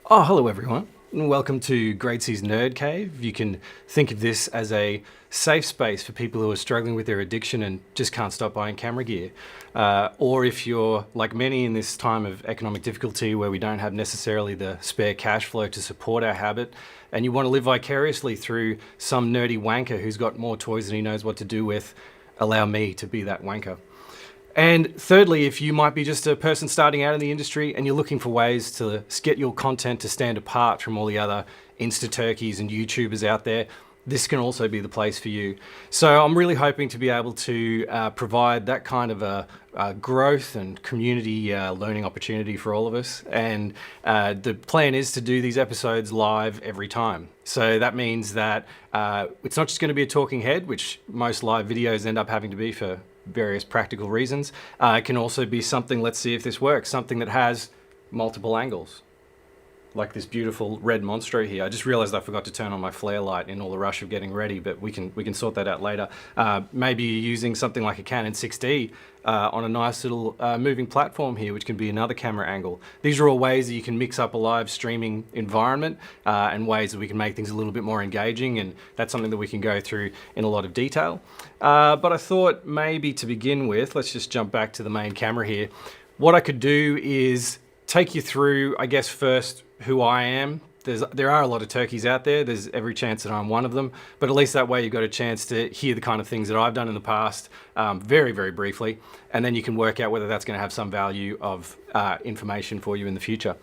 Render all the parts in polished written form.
Oh, hello everyone, and welcome to Graetzy's Nerd Cave. You can think of this as a safe space for people who are struggling with their addiction and just can't stop buying camera gear. Or if you're like many in this time of economic difficulty where we don't have necessarily the spare cash flow to support our habit, and you want to live vicariously through some nerdy wanker who's got more toys than he knows what to do with, allow me to be that wanker. And thirdly, if you might be just a person starting out in the industry and you're looking for ways to get your content to stand apart from all the other Insta-turkeys and YouTubers out there, this can also be the place for you. So I'm really hoping to be able to provide that kind of a growth and community learning opportunity for all of us. And the plan is to do these episodes live every time. So that means that it's not just going to be a talking head, which most live videos end up having to be for various practical reasons. It can also be something, let's see if this works, something that has multiple angles. Like this beautiful red Monstro here. I just realized I forgot to turn on my flare light in all the rush of getting ready, but we can sort that out later. Maybe using something like a Canon 6D on a nice little moving platform here, which can be another camera angle. These are all ways that you can mix up a live streaming environment and ways that we can make things a little bit more engaging, and that's something that we can go through in a lot of detail. But I thought maybe to begin with, let's just jump back to the main camera here. What I could do is take you through, I guess, first who I am. There are a lot of turkeys out there. There's every chance that I'm one of them, but at least that way you've got a chance to hear the kind of things that I've done in the past very, very briefly, and then you can work out whether that's going to have some value of information for you in the future.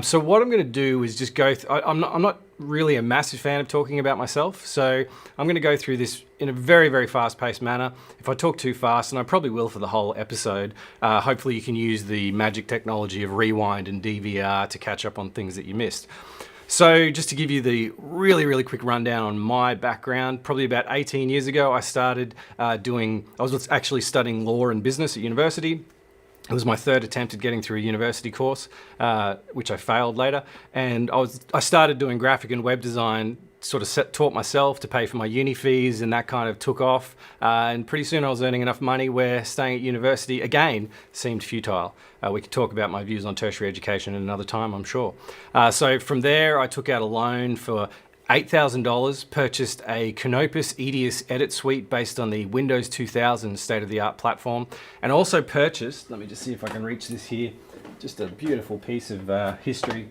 So what I'm going to do is just go I'm not really a massive fan of talking about myself, so I'm going to go through this in a very, very fast-paced manner. If I talk too fast, and I probably will for the whole episode, hopefully you can use the magic technology of rewind and DVR to catch up on things that you missed. So just to give you the really, really quick rundown on my background, probably about 18 years ago, I started I was actually studying law and business at university. It was my third attempt at getting through a university course, which I failed later. And I started doing graphic and web design, sort of taught myself to pay for my uni fees, and that kind of took off. And pretty soon I was earning enough money where staying at university, again, seemed futile. We could talk about my views on tertiary education at another time, I'm sure. So from there, I took out a loan for $8,000, purchased a Chronos EOS edit suite based on the Windows 2000 state-of-the-art platform, and also purchased, let me just see if I can reach this here, just a beautiful piece of history.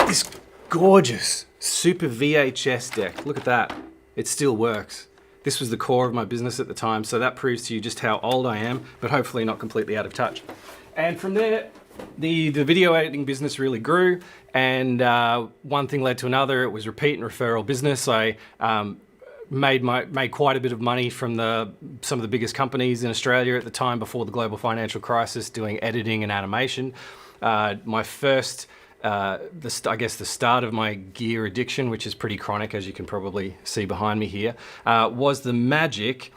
This gorgeous Super VHS deck, look at that, it still works. This was the core of my business at the time, so that proves to you just how old I am, but hopefully not completely out of touch. And from there, the video editing business really grew, and one thing led to another. It was repeat and referral business. I made quite a bit of money from some of the biggest companies in Australia at the time before the global financial crisis doing editing and animation. My first, I guess the start of my gear addiction, which is pretty chronic as you can probably see behind me here, was the magic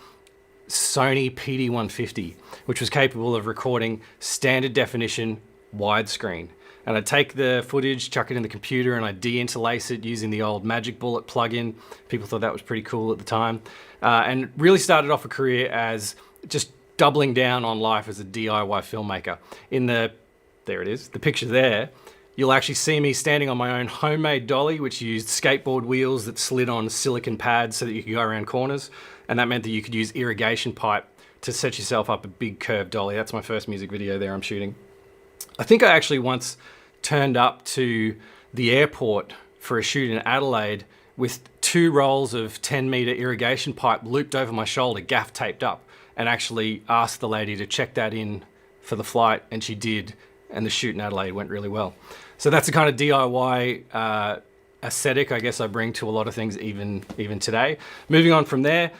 Sony PD-150, which was capable of recording standard definition widescreen. And I'd take the footage, chuck it in the computer, and I'd de-interlace it using the old Magic Bullet plugin. People thought that was pretty cool at the time. And really started off a career as just doubling down on life as a DIY filmmaker. There it is, the picture there, you'll actually see me standing on my own homemade dolly, which used skateboard wheels that slid on silicon pads so that you could go around corners. And that meant that you could use irrigation pipe to set yourself up a big curved dolly. That's my first music video there I'm shooting. I think I actually once turned up to the airport for a shoot in Adelaide with 2 rolls of 10-meter irrigation pipe looped over my shoulder, gaff taped up, and actually asked the lady to check that in for the flight, and she did, and the shoot in Adelaide went really well. So that's the kind of DIY aesthetic I guess I bring to a lot of things even today. Moving on from there,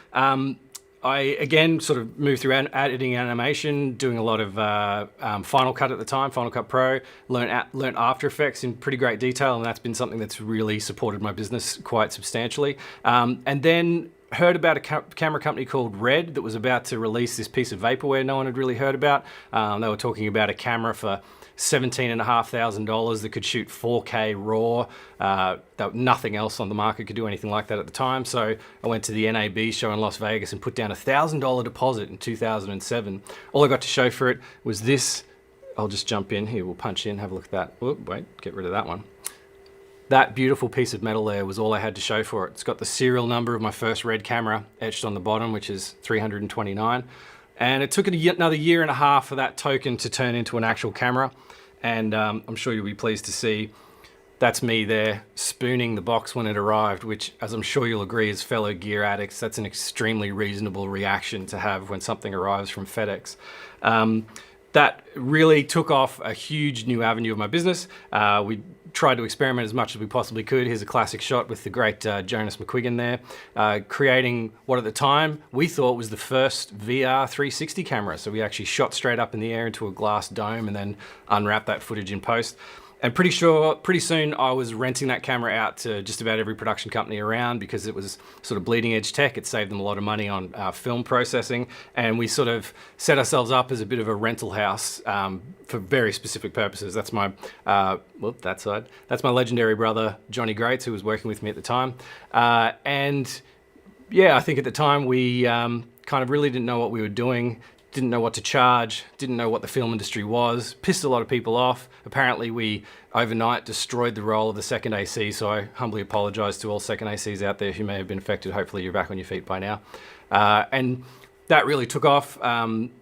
I again sort of moved through editing animation, doing a lot of Final Cut at the time, Final Cut Pro, learned After Effects in pretty great detail, and that's been something that's really supported my business quite substantially. And then heard about a camera company called Red that was about to release this piece of vaporware no one had really heard about. They were talking about a camera for $17,500 that could shoot 4K RAW. Nothing else on the market could do anything like that at the time. So I went to the NAB show in Las Vegas and put down $1,000 deposit in 2007. All I got to show for it was this I'll just jump in here. We'll punch in, have a look at that. Whoop, wait, get rid of that one. That beautiful piece of metal there was all I had to show for it. It's got the serial number of my first red camera etched on the bottom, which is 329. And it took another year and a half for that token to turn into an actual camera. And I'm sure you'll be pleased to see that's me there spooning the box when it arrived, which, as I'm sure you'll agree, as fellow gear addicts, that's an extremely reasonable reaction to have when something arrives from FedEx. That really took off a huge new avenue of my business. We tried to experiment as much as we possibly could. Here's a classic shot with the great Jonas McQuiggan there, creating what at the time we thought was the first VR 360 camera. So we actually shot straight up in the air into a glass dome and then unwrapped that footage in post. And pretty soon I was renting that camera out to just about every production company around because it was sort of bleeding edge tech. It saved them a lot of money on film processing. And we sort of set ourselves up as a bit of a rental house for very specific purposes. That's my, that side. That's my legendary brother, Johnny Graetz, who was working with me at the time. And yeah, I think at the time we kind of really didn't know what we were doing. Didn't know what to charge, didn't know what the film industry was, pissed a lot of people off. Apparently we overnight destroyed the role of the second AC, so I humbly apologize to all second ACs out there who may have been affected. Hopefully you're back on your feet by now. And that really took off.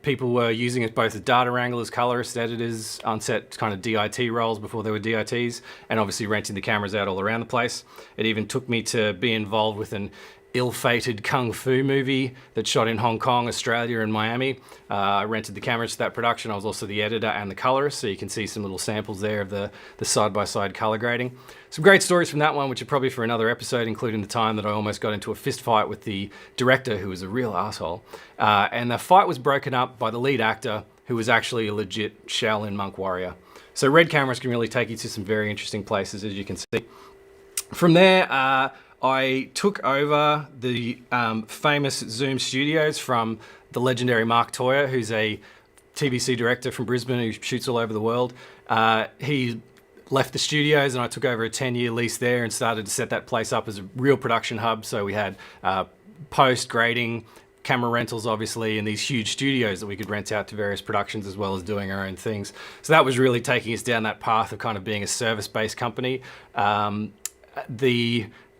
People were using it both as data wranglers, colorists, editors, unset kind of DIT roles before there were DITs, and obviously renting the cameras out all around the place. It even took me to be involved with an ill-fated kung fu movie that shot in Hong Kong, Australia, and Miami. I rented the cameras to that production. I was also the editor and the colorist, so you can see some little samples there of the side-by-side color grading. Some great stories from that one, which are probably for another episode, including the time that I almost got into a fist fight with the director, who was a real asshole. And the fight was broken up by the lead actor, who was actually a legit Shaolin monk warrior. So red cameras can really take you to some very interesting places, as you can see. From there, I took over the famous Zoom studios from the legendary Mark Toyer, who's a TVC director from Brisbane who shoots all over the world. He left the studios and I took over a 10-year lease there and started to set that place up as a real production hub. So we had post, grading, camera rentals obviously, and these huge studios that we could rent out to various productions as well as doing our own things. So that was really taking us down that path of kind of being a service-based company.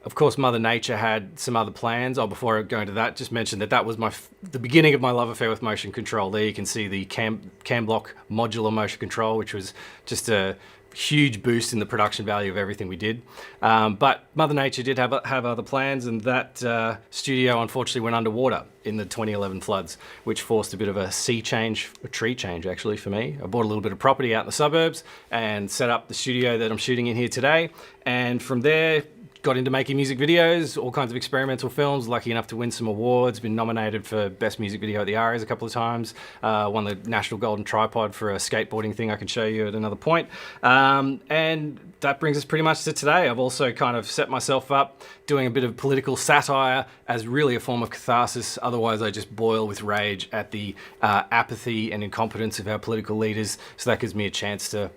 Of course, Mother Nature had some other plans. Before I go into that, just mention that that was the beginning of my love affair with motion control. There you can see the cam block modular motion control, which was just a huge boost in the production value of everything we did. But Mother Nature did have other plans, and that studio unfortunately went underwater in the 2011 floods, which forced a bit of a tree change actually for me. I bought a little bit of property out in the suburbs and set up the studio that I'm shooting in here today. And from there, got into making music videos, all kinds of experimental films, lucky enough to win some awards, been nominated for Best Music Video at the ARIAs a couple of times, won the National Golden Tripod for a skateboarding thing I can show you at another point. And that brings us pretty much to today. I've also kind of set myself up doing a bit of political satire as really a form of catharsis. Otherwise, I just boil with rage at the apathy and incompetence of our political leaders. So that gives me a chance to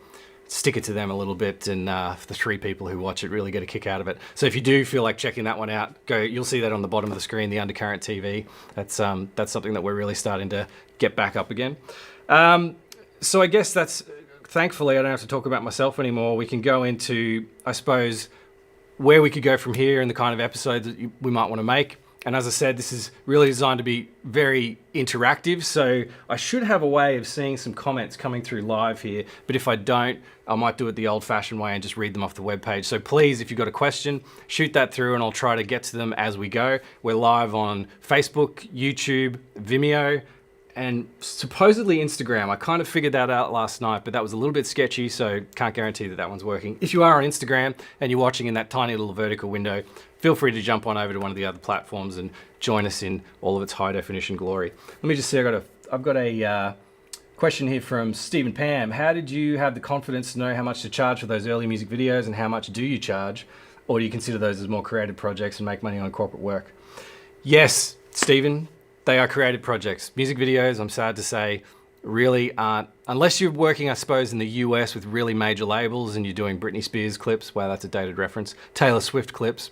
stick it to them a little bit, and for the 3 people who watch it really get a kick out of it. So if you do feel like checking that one out, you'll see that on the bottom of the screen, the Undercurrent TV. That's something that we're really starting to get back up again. So I guess thankfully I don't have to talk about myself anymore. We can go into, I suppose, where we could go from here and the kind of episodes that we might want to make. And as I said, this is really designed to be very interactive, so I should have a way of seeing some comments coming through live here, but if I don't, I might do it the old-fashioned way and just read them off the webpage. So please, if you've got a question, shoot that through and I'll try to get to them as we go. We're live on Facebook, YouTube, Vimeo, and supposedly Instagram. I kind of figured that out last night, but that was a little bit sketchy, so can't guarantee that one's working. If you are on Instagram and you're watching in that tiny little vertical window, feel free to jump on over to one of the other platforms and join us in all of its high definition glory. Let me just see, I've got a question here from Stephen Pam. How did you have the confidence to know how much to charge for those early music videos, and how much do you charge? Or do you consider those as more creative projects and make money on corporate work? Yes, Stephen, they are creative projects. Music videos, I'm sad to say, really aren't, unless you're working, I suppose, in the US with really major labels and you're doing Britney Spears clips. Wow, that's a dated reference. Taylor Swift clips.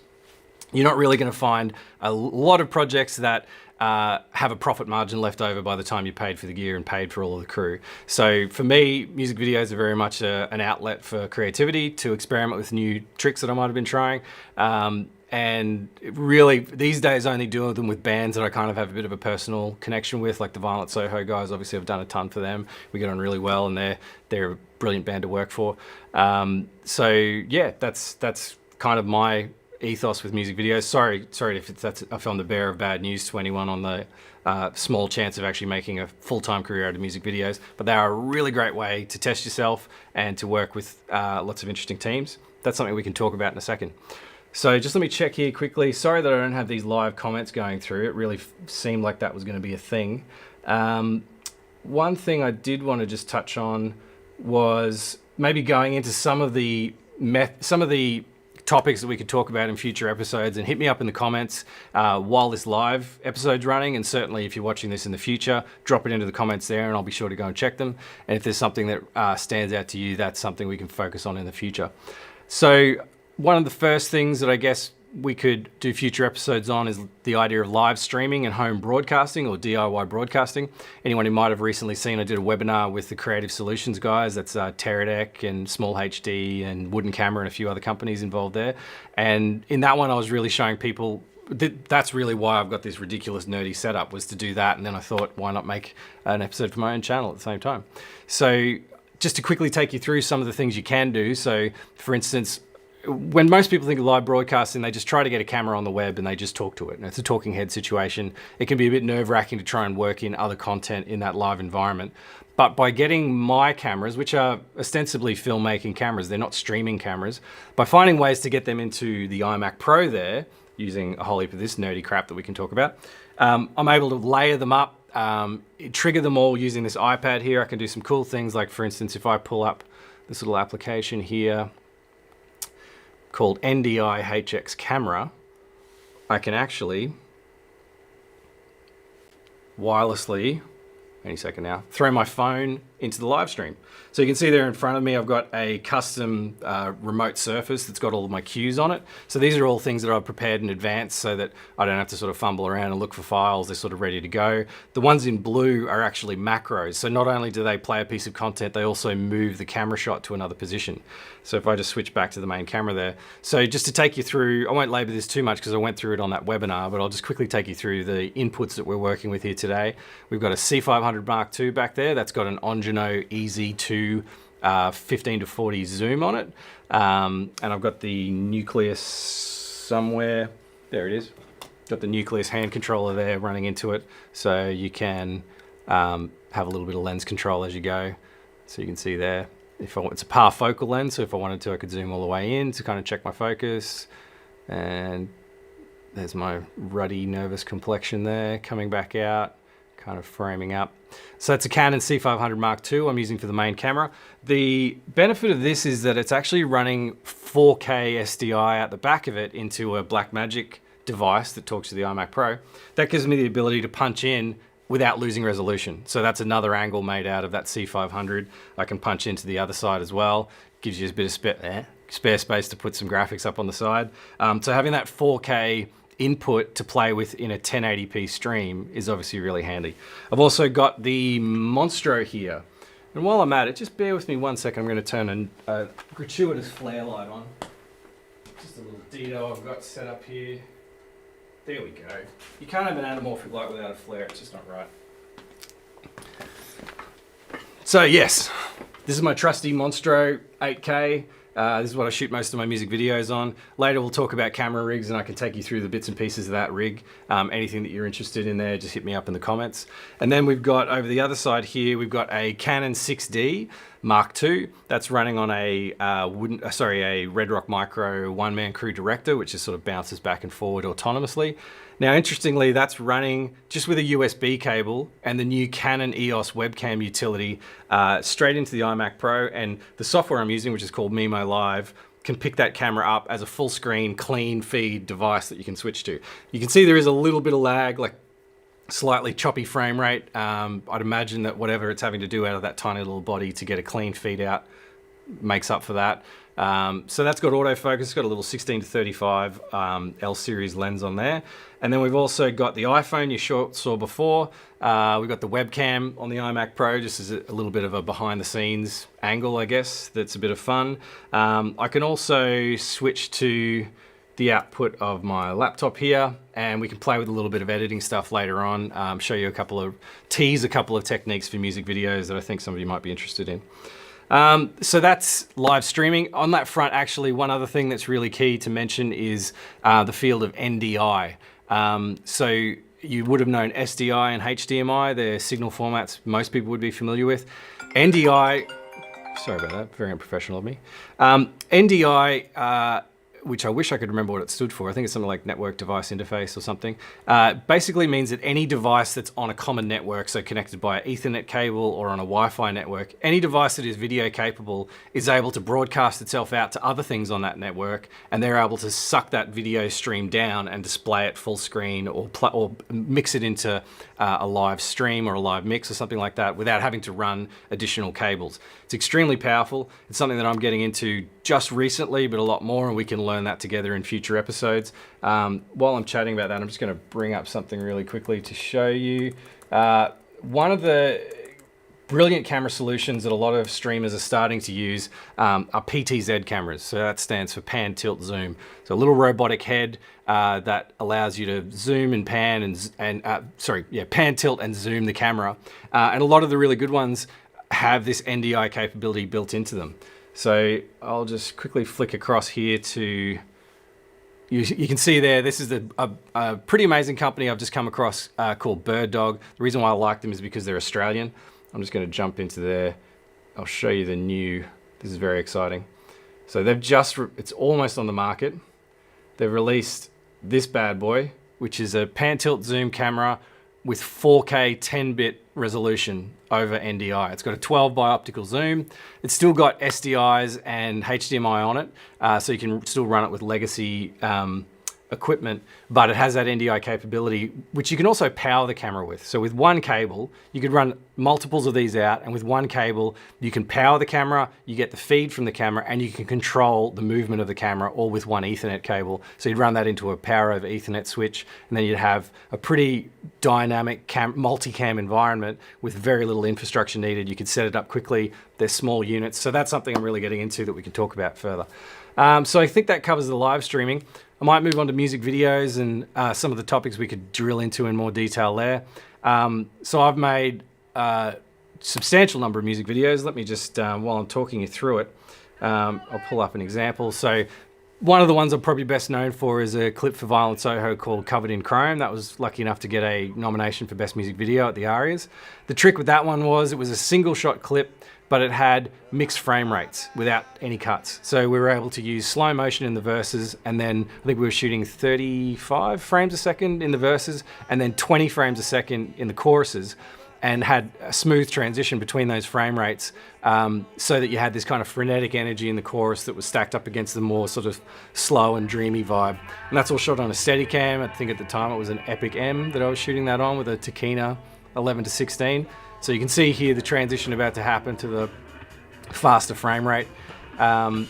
You're not really going to find a lot of projects that have a profit margin left over by the time you paid for the gear and paid for all of the crew. So for me, music videos are very much an outlet for creativity, to experiment with new tricks that I might have been trying. And really, these days, only doing them with bands that I kind of have a bit of a personal connection with, like the Violent Soho guys. Obviously, I've done a ton for them. We get on really well, and they're a brilliant band to work for. So yeah, that's kind of my ethos with music videos. Sorry if if I'm the bearer of bad news to anyone on the small chance of actually making a full-time career out of music videos, but they are a really great way to test yourself and to work with lots of interesting teams. That's something we can talk about in a second. So just let me check here quickly. Sorry that I don't have these live comments going through. It really seemed like that was going to be a thing. One thing I did want to just touch on was maybe going into some of the topics that we could talk about in future episodes, and hit me up in the comments while this live episode's running, and certainly if you're watching this in the future, drop it into the comments there and I'll be sure to go and check them. And if there's something that stands out to you, that's something we can focus on in the future. So one of the first things that I guess we could do future episodes on is the idea of live streaming and home broadcasting, or DIY broadcasting. Anyone who might have recently seen, I did a webinar with the Creative Solutions guys. That's Teradek and Small HD and Wooden Camera and a few other companies involved there. And in that one, I was really showing people that's really why I've got this ridiculous nerdy setup, was to do that. And then I thought, why not make an episode for my own channel at the same time? So just to quickly take you through some of the things you can do. So for instance, when most people think of live broadcasting, they just try to get a camera on the web and they just talk to it. And it's a talking head situation. It can be a bit nerve-wracking to try and work in other content in that live environment. But by getting my cameras, which are ostensibly filmmaking cameras, they're not streaming cameras, by finding ways to get them into the iMac Pro there, using a whole heap of this nerdy crap that we can talk about, I'm able to layer them up, trigger them all using this iPad here. I can do some cool things, like for instance, if I pull up this little application here, called NDI HX Camera, I can actually wirelessly, any second now, throw my phone into the live stream. So you can see there in front of me, I've got a custom remote surface that's got all of my cues on it. So these are all things that I've prepared in advance so that I don't have to sort of fumble around and look for files. They're sort of ready to go. The ones in blue are actually macros. So not only do they play a piece of content, they also move the camera shot to another position. So if I just switch back to the main camera there. So just to take you through, I won't labor this too much because I went through it on that webinar, but I'll just quickly take you through the inputs that we're working with here today. We've got a C500 Mark II back there. That's got an Angenieux EZ 15 to 40 zoom on it. And I've got the nucleus somewhere. There it is. Got the nucleus hand controller there running into it. So you can have a little bit of lens control as you go. So you can see there, it's a par focal lens. So if I wanted to, I could zoom all the way in to kind of check my focus. And there's my ruddy, nervous complexion there coming back out, kind of framing up. So that's a Canon C500 Mark II I'm using for the main camera. The benefit of this is that it's actually running 4K SDI at the back of it into a Blackmagic device that talks to the iMac Pro. That gives me the ability to punch in without losing resolution. So that's another angle made out of that C500. I can punch into the other side as well. Gives you a bit of spare space to put some graphics up on the side. So having that 4K input to play with in a 1080p stream is obviously really handy. I've also got the Monstro here. And while I'm at it, just bear with me 1 second. I'm going to turn a gratuitous flare light on. Just a little detail I've got set up here. There we go. You can't have an anamorphic light without a flare. It's just not right. So yes, this is my trusty Monstro 8K. This is what I shoot most of my music videos on. Later we'll talk about camera rigs and I can take you through the bits and pieces of that rig. Anything that you're interested in there, just hit me up in the comments. And then we've got over the other side here, we've got a Canon 6D Mark II. That's running on a Red Rock Micro one-man crew director, which just sort of bounces back and forward autonomously. Now, interestingly, that's running just with a USB cable and the new Canon EOS Webcam Utility straight into the iMac Pro, and the software I'm using, which is called Mimo Live, can pick that camera up as a full screen, clean feed device that you can switch to. You can see there is a little bit of lag, like slightly choppy frame rate. I'd imagine that whatever it's having to do out of that tiny little body to get a clean feed out makes up for that. So that's got autofocus, it's got a little 16-35 L series lens on there. And then we've also got the iPhone you saw before. We've got the webcam on the iMac Pro, just as a little bit of a behind the scenes angle, I guess, that's a bit of fun. I can also switch to the output of my laptop here, and we can play with a little bit of editing stuff later on, show you tease a couple of techniques for music videos that I think some of you might be interested in. So that's live streaming. On that front, actually, one other thing that's really key to mention is the field of NDI. So you would have known SDI and HDMI, they're signal formats most people would be familiar with. NDI, sorry about that, very unprofessional of me. NDI, which I wish I could remember what it stood for. I think it's something like network device interface or something. Basically means that any device that's on a common network, so connected by an Ethernet cable or on a Wi-Fi network, any device that is video capable is able to broadcast itself out to other things on that network, and they're able to suck that video stream down and display it full screen or mix it into a live stream or a live mix or something like that without having to run additional cables. It's extremely powerful. It's something that I'm getting into just recently, but a lot more, and we can learn that together in future episodes. While I'm chatting about that, I'm just going to bring up something really quickly to show you. One of the brilliant camera solutions that a lot of streamers are starting to use are PTZ cameras. So that stands for pan, tilt, zoom. So a little robotic head that allows you to zoom and pan pan, tilt, and zoom the camera. And a lot of the really good ones have this NDI capability built into them. So I'll just quickly flick across here to, you can see there, this is a pretty amazing company I've just come across called Bird Dog. The reason why I like them is because they're Australian. I'm just going to jump into there. I'll show you the new, this is very exciting. So they've it's almost on the market. They've released this bad boy, which is a pan tilt zoom camera with 4K 10-bit resolution over NDI. It's got a 12 by optical zoom. It's still got SDIs and HDMI on it, so you can still run it with legacy equipment, but it has that NDI capability, which you can also power the camera with. So with one cable, you could run multiples of these out, and with one cable, you can power the camera, you get the feed from the camera, and you can control the movement of the camera all with one Ethernet cable. So you'd run that into a power over Ethernet switch, and then you'd have a pretty dynamic multicam environment with very little infrastructure needed. You could set it up quickly. They're small units. So that's something I'm really getting into that we can talk about further. So I think that covers the live streaming. I might move on to music videos and some of the topics we could drill into in more detail there. So I've made a substantial number of music videos. Let me just, while I'm talking you through it, I'll pull up an example. So one of the ones I'm probably best known for is a clip for Violent Soho called Covered in Chrome. That was lucky enough to get a nomination for Best Music Video at the ARIAs. The trick with that one was it was a single shot clip, but it had mixed frame rates without any cuts. So we were able to use slow motion in the verses, and then I think we were shooting 35 frames a second in the verses, and then 20 frames a second in the choruses, and had a smooth transition between those frame rates, so that you had this kind of frenetic energy in the chorus that was stacked up against the more sort of slow and dreamy vibe. And that's all shot on a Steadicam. I think at the time it was an Epic M that I was shooting that on with a Takina 11-16. So you can see here the transition about to happen to the faster frame rate. One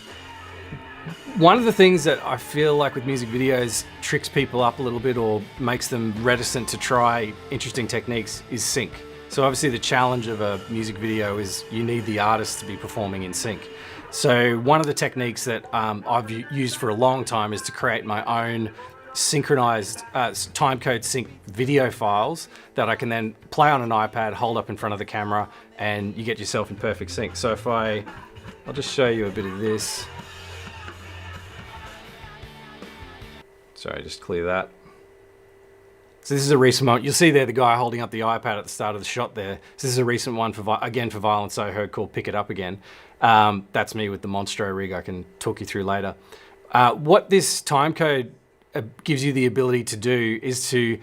of the things that I feel like with music videos tricks people up a little bit or makes them reticent to try interesting techniques is sync. So obviously the challenge of a music video is you need the artist to be performing in sync. So one of the techniques that I've used for a long time is to create my own synchronized timecode sync video files that I can then play on an iPad, hold up in front of the camera, and you get yourself in perfect sync. So if I'll just show you a bit of this. Sorry, just clear that. So this is a recent one. You'll see there the guy holding up the iPad at the start of the shot there. So this is a recent one for Violent Soho called Pick It Up Again. That's me with the Monstro rig. I can talk you through later. What this timecode gives you the ability to do is to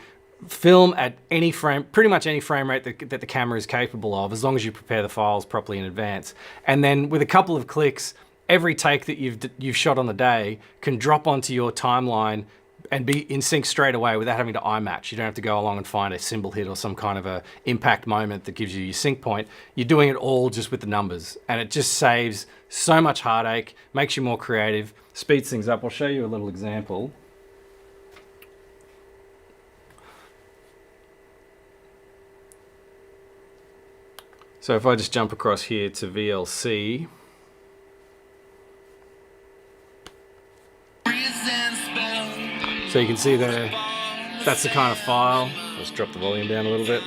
film at any frame, pretty much any frame rate that the camera is capable of, as long as you prepare the files properly in advance. And then with a couple of clicks, every take that you've shot on the day can drop onto your timeline and be in sync straight away without having to eye match. You don't have to go along and find a cymbal hit or some kind of a impact moment that gives you your sync point. You're doing it all just with the numbers, and it just saves so much heartache, makes you more creative, speeds things up. I'll show you a little example. So if I just jump across here to VLC, so you can see there, that's the kind of file. Let's drop the volume down a little bit.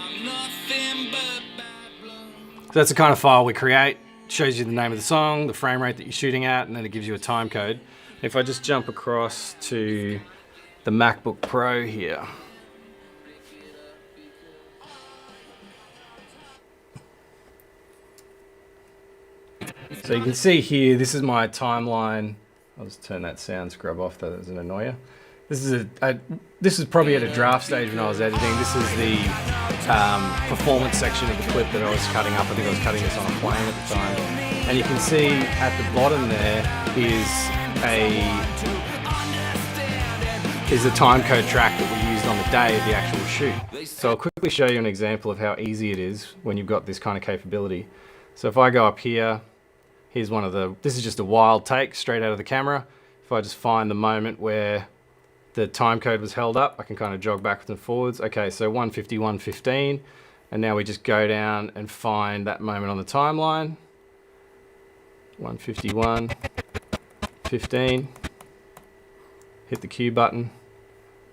So that's the kind of file we create. It shows you the name of the song, the frame rate that you're shooting at, and then it gives you a time code. If I just jump across to the MacBook Pro here, so you can see here, this is my timeline. I'll just turn that sound scrub off, that doesn't annoy you. This is probably at a draft stage when I was editing. This is the performance section of the clip that I was cutting up. I think I was cutting this on a plane at the time. And you can see at the bottom there is the timecode track that we used on the day of the actual shoot. So I'll quickly show you an example of how easy it is when you've got this kind of capability. So if I go up here, here's one of the, this is just a wild take straight out of the camera. If I just find the moment where the time code was held up, I can kind of jog backwards and forwards. Okay, so 1:51:15, and now we just go down and find that moment on the timeline. 1:51:15. Hit the Q button,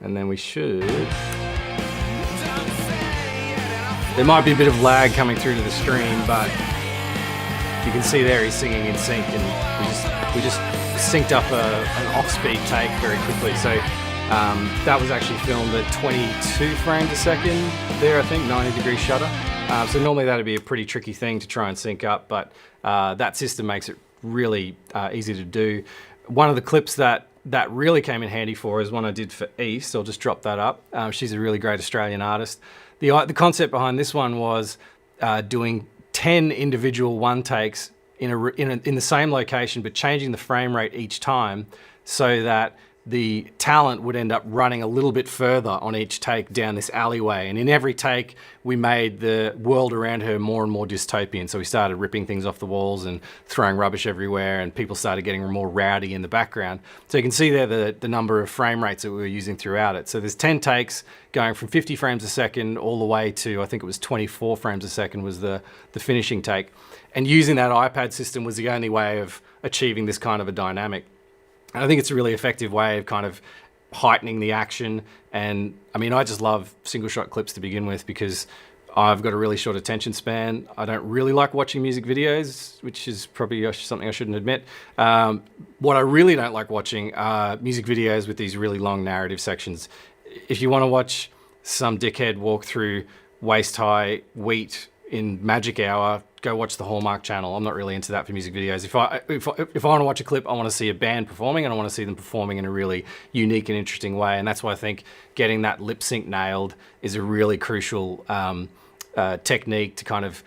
and then we should. There might be a bit of lag coming through to the screen, but you can see there he's singing in sync, and we just synced up an off-speed take very quickly. So that was actually filmed at 22 frames a second there, I think, 90-degree shutter. So normally that'd be a pretty tricky thing to try and sync up, but that system makes it really easy to do. One of the clips that really came in handy for is one I did for East. I'll just drop that up. She's a really great Australian artist. The concept behind this one was doing 10 individual one takes in the same location, but changing the frame rate each time so that the talent would end up running a little bit further on each take down this alleyway. And in every take, we made the world around her more and more dystopian. So we started ripping things off the walls and throwing rubbish everywhere, and people started getting more rowdy in the background. So you can see there the number of frame rates that we were using throughout it. So there's 10 takes going from 50 frames a second all the way to, I think it was 24 frames a second was the finishing take. And using that iPad system was the only way of achieving this kind of a dynamic. And I think it's a really effective way of kind of heightening the action. And I mean, I just love single shot clips to begin with because I've got a really short attention span. I don't really like watching music videos, which is probably something I shouldn't admit. What I really don't like watching are music videos with these really long narrative sections. If you want to watch some dickhead walk through waist-high wheat in magic hour, go watch the Hallmark Channel. I'm not really into that for music videos. If I want to watch a clip, I want to see a band performing, and I want to see them performing in a really unique and interesting way. And that's why I think getting that lip sync nailed is a really crucial technique to kind of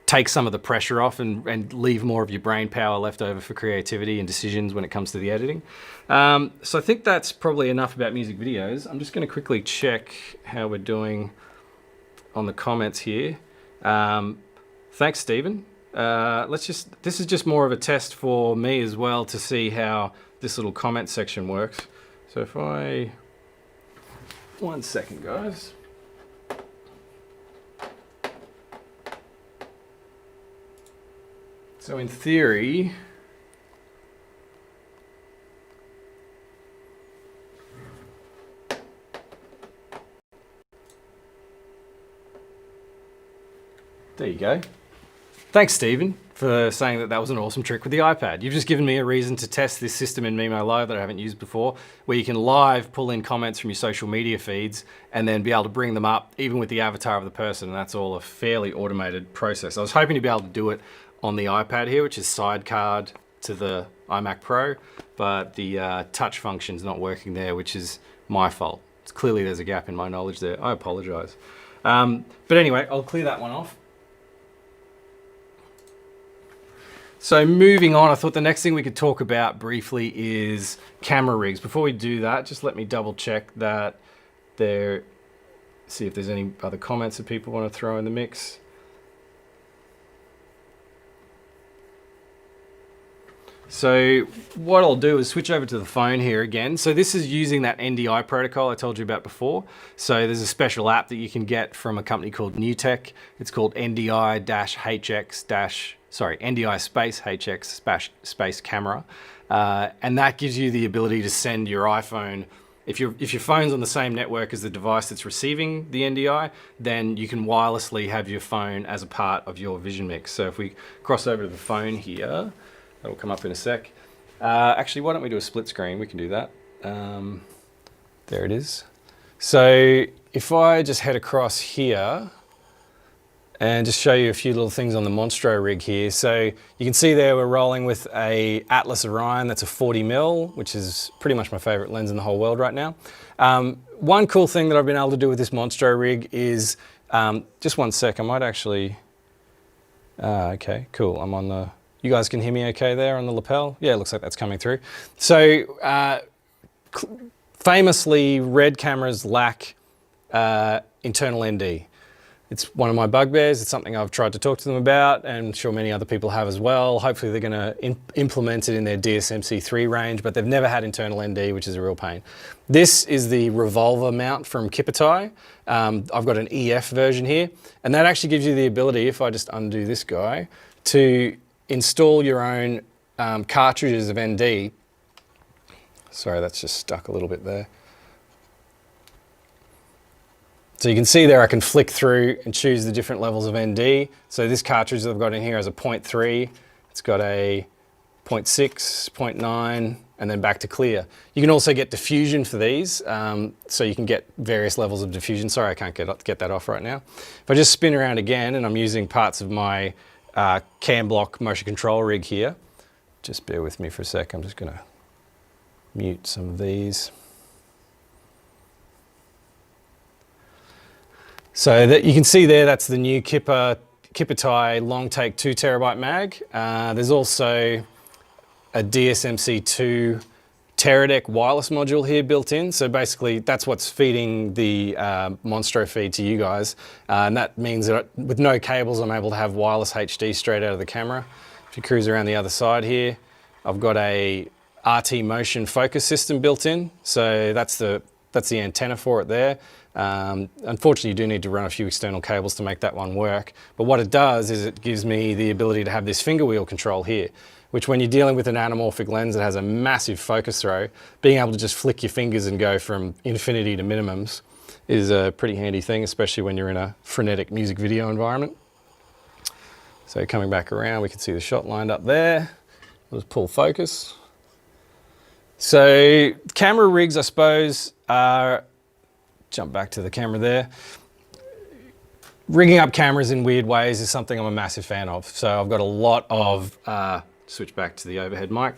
take some of the pressure off and leave more of your brain power left over for creativity and decisions when it comes to the editing. So I think that's probably enough about music videos. I'm just going to quickly check how we're doing on the comments here. Thanks, Stephen. This is just more of a test for me as well to see how this little comment section works. So if I, 1 second, guys. So in theory, there you go. Thanks, Stephen, for saying that was an awesome trick with the iPad. You've just given me a reason to test this system in Mimo Live that I haven't used before, where you can live pull in comments from your social media feeds and then be able to bring them up even with the avatar of the person, and that's all a fairly automated process. I was hoping to be able to do it on the iPad here, which is sidecard to the iMac Pro, but the touch function's not working there, which is my fault. Clearly there's a gap in my knowledge there. I apologize. But anyway, I'll clear that one off. So moving on, I thought the next thing we could talk about briefly is camera rigs. Before we do that, just let me double check that see if there's any other comments that people want to throw in the mix. So what I'll do is switch over to the phone here again. So this is using that NDI protocol I told you about before. So there's a special app that you can get from a company called NewTek. It's called NDI space HX space camera. And that gives you the ability to send your iPhone. If your phone's on the same network as the device that's receiving the NDI, then you can wirelessly have your phone as a part of your vision mix. So if we cross over to the phone here, that'll come up in a sec. Actually, why don't we do a split screen? We can do that. There it is. So if I just head across here and just show you a few little things on the Monstro rig here. So you can see there we're rolling with a Atlas Orion that's a 40mm, which is pretty much my favorite lens in the whole world right now. One cool thing that I've been able to do with this Monstro rig is, just one sec, I might actually, okay, cool, I'm on the, you guys can hear me okay there on the lapel? Yeah, it looks like that's coming through. So famously, Red cameras lack internal ND. It's one of my bugbears. It's something I've tried to talk to them about, and I'm sure many other people have as well. Hopefully they're going to implement it in their DSM-C3 range, but they've never had internal ND, which is a real pain. This is the revolver mount from Kippertie. I've got an EF version here, and that actually gives you the ability, if I just undo this guy, to install your own cartridges of ND. Sorry, that's just stuck a little bit there. So you can see there I can flick through and choose the different levels of ND. So this cartridge that I've got in here has a 0.3, it's got a 0.6, 0.9, and then back to clear. You can also get diffusion for these, so you can get various levels of diffusion. Sorry, I can't get that off right now. If I just spin around again, and I'm using parts of my cam block motion control rig here, just bear with me for a sec, I'm just gonna mute some of these. So that you can see there, that's the new Kippertie long take 2TB mag. There's also a DSMC2 Teradek wireless module here built in. So basically that's what's feeding the Monstro feed to you guys. And that means that with no cables, I'm able to have wireless HD straight out of the camera. If you cruise around the other side here, I've got a RT motion focus system built in. So that's the antenna for it there. Unfortunately, you do need to run a few external cables to make that one work. But what it does is it gives me the ability to have this finger wheel control here, which when you're dealing with an anamorphic lens that has a massive focus throw, being able to just flick your fingers and go from infinity to minimums is a pretty handy thing, especially when you're in a frenetic music video environment. So coming back around, we can see the shot lined up there. I'll just pull focus. So camera rigs, I suppose, are, jump back to the camera there. Rigging up cameras in weird ways is something I'm a massive fan of. So I've got a lot of, switch back to the overhead mic.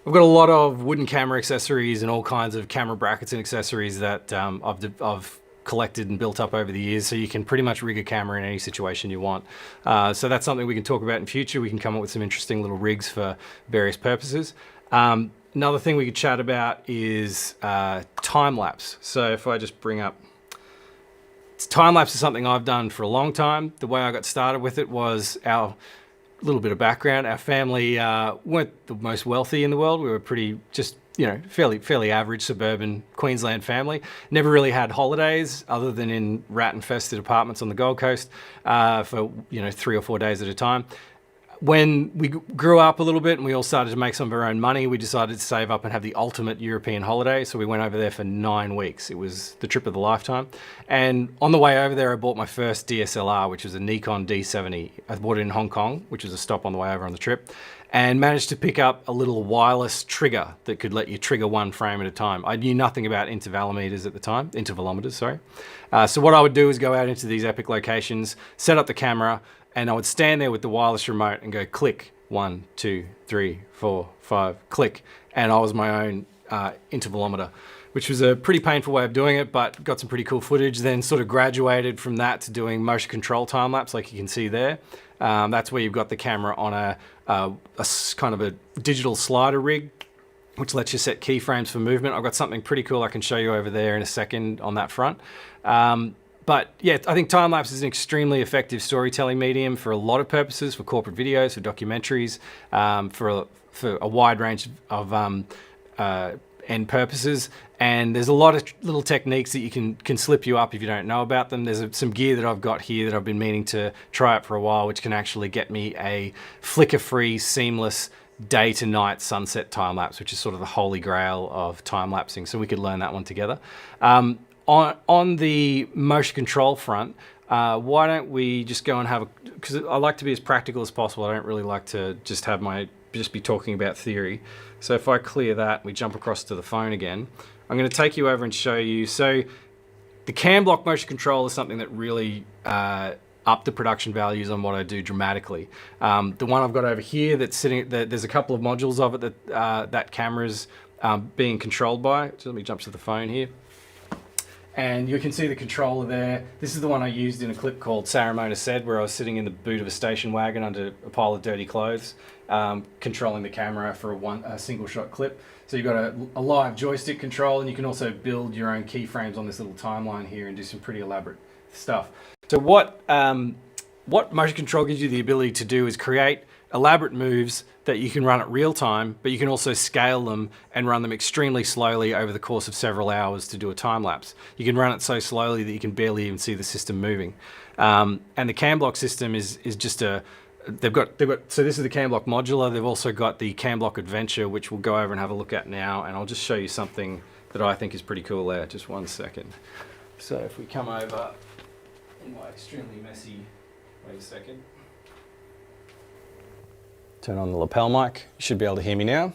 I've got a lot of wooden camera accessories and all kinds of camera brackets and accessories that I've collected and built up over the years. So you can pretty much rig a camera in any situation you want. So that's something we can talk about in future. We can come up with some interesting little rigs for various purposes. Another thing we could chat about is time-lapse. So if I just bring up, time-lapse is something I've done for a long time. The way I got started with it was a little bit of background. Our family weren't the most wealthy in the world. We were pretty just, you know, fairly average suburban Queensland family. Never really had holidays other than in rat-infested apartments on the Gold Coast for, you know, 3 or 4 days at a time. When we grew up a little bit and we all started to make some of our own money, we decided to save up and have the ultimate European holiday. So we went over there for 9 weeks. It was the trip of a lifetime. And on the way over there, I bought my first DSLR, which was a Nikon D70. I bought it in Hong Kong, which was a stop on the way over on the trip, and managed to pick up a little wireless trigger that could let you trigger one frame at a time. I knew nothing about intervalometers at the time, intervalometers, sorry. So what I would do is go out into these epic locations, set up the camera, and I would stand there with the wireless remote and go click, 1, 2, 3, 4, 5, click. And I was my own intervalometer, which was a pretty painful way of doing it, but got some pretty cool footage. Then sort of graduated from that to doing motion control time lapse, like you can see there. That's where you've got the camera on a kind of a digital slider rig, which lets you set keyframes for movement. I've got something pretty cool I can show you over there in a second on that front. But yeah, I think time-lapse is an extremely effective storytelling medium for a lot of purposes, for corporate videos, for documentaries, for a wide range of end purposes. And there's a lot of little techniques that you can slip you up if you don't know about them. There's some gear that I've got here that I've been meaning to try out for a while, which can actually get me a flicker-free, seamless day to night sunset time-lapse, which is sort of the holy grail of time-lapsing. So we could learn that one together. On the motion control front, why don't we just go and have a, because I like to be as practical as possible. I don't really like to just be talking about theory. So if I clear that, we jump across to the phone again. I'm going to take you over and show you. So the cam block motion control is something that really upped the production values on what I do dramatically. The one I've got over here that's sitting, there's a couple of modules of it that camera's being controlled by. So let me jump to the phone here. And you can see the controller there. This is the one I used in a clip called Saramona Said, where I was sitting in the boot of a station wagon under a pile of dirty clothes, controlling the camera for a single shot clip. So you've got a live joystick control, and you can also build your own keyframes on this little timeline here and do some pretty elaborate stuff. So what motion control gives you the ability to do is create elaborate moves that you can run at real time, but you can also scale them and run them extremely slowly over the course of several hours to do a time lapse. You can run it so slowly that you can barely even see the system moving. And the cam block system is just so this is the cam block modular. They've also got the cam block adventure, which we'll go over and have a look at now. And I'll just show you something that I think is pretty cool there. Just 1 second. So if we come over in my extremely messy, wait a second. Turn on the lapel mic. You should be able to hear me now.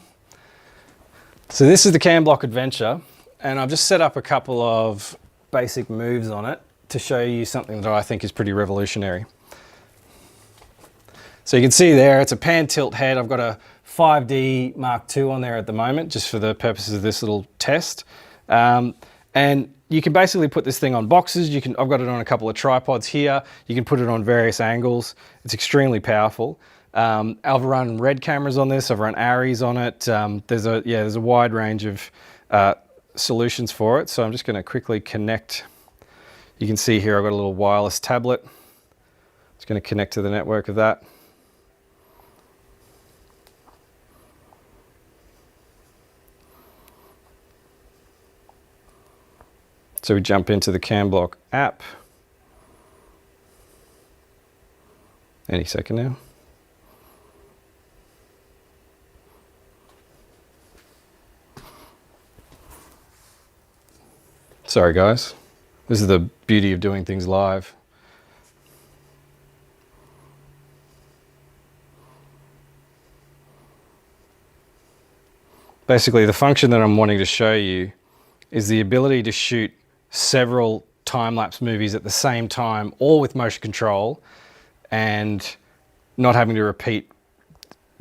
So this is the cam block adventure, and I've just set up a couple of basic moves on it to show you something that I think is pretty revolutionary. So you can see there, it's a pan tilt head. I've got a 5D Mark II on there at the moment, just for the purposes of this little test. And you can basically put this thing on boxes. I've got it on a couple of tripods here. You can put it on various angles. It's extremely powerful. I've run red cameras on this. I've run ARRIs on it. There's a wide range of solutions for it. So I'm just going to quickly connect. You can see here I've got a little wireless tablet. It's going to connect to the network of that. So we jump into the cam block app. Any second now. Sorry guys, this is the beauty of doing things live. Basically, the function that I'm wanting to show you is the ability to shoot several time-lapse movies at the same time, all with motion control, and not having to repeat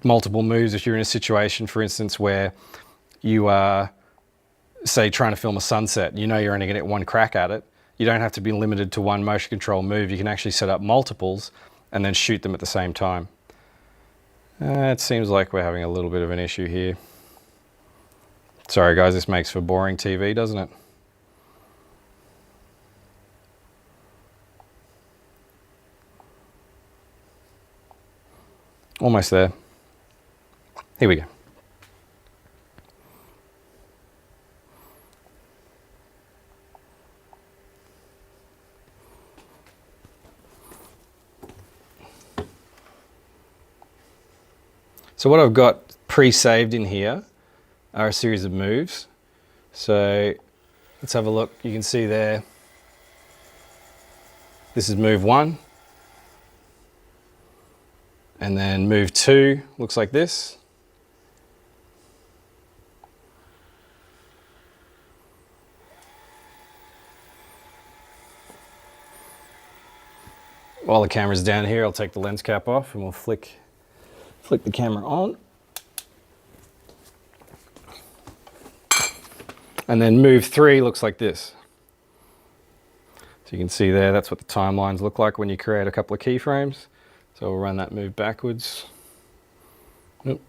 multiple moves if you're in a situation, for instance, where you are, say, trying to film a sunset. You know you're only going to get one crack at it. You don't have to be limited to one motion control move. You can actually set up multiples and then shoot them at the same time. It seems like we're having a little bit of an issue here. Sorry guys, this makes for boring TV, doesn't it? Almost there. Here we go. So what I've got pre-saved in here are a series of moves. So let's have a look. You can see there, this is move 1. And then move 2 looks like this. While the camera's down here, I'll take the lens cap off and we'll flick the camera on. And then move 3 looks like this. So you can see there, that's what the timelines look like when you create a couple of keyframes. So we'll run that move backwards. Nope.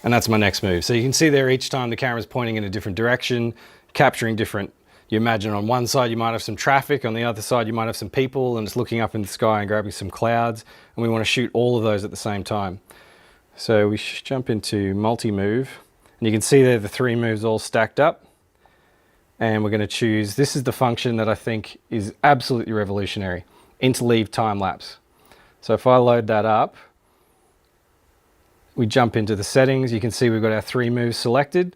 And that's my next move. So you can see there each time the camera's pointing in a different direction, capturing different, you imagine on one side you might have some traffic, on the other side you might have some people, and it's looking up in the sky and grabbing some clouds, and we want to shoot all of those at the same time. So we jump into multi-move, and you can see there the 3 moves all stacked up, and we're going to choose, this is the function that I think is absolutely revolutionary, interleave time-lapse. So if I load that up, we jump into the settings, you can see we've got our 3 moves selected.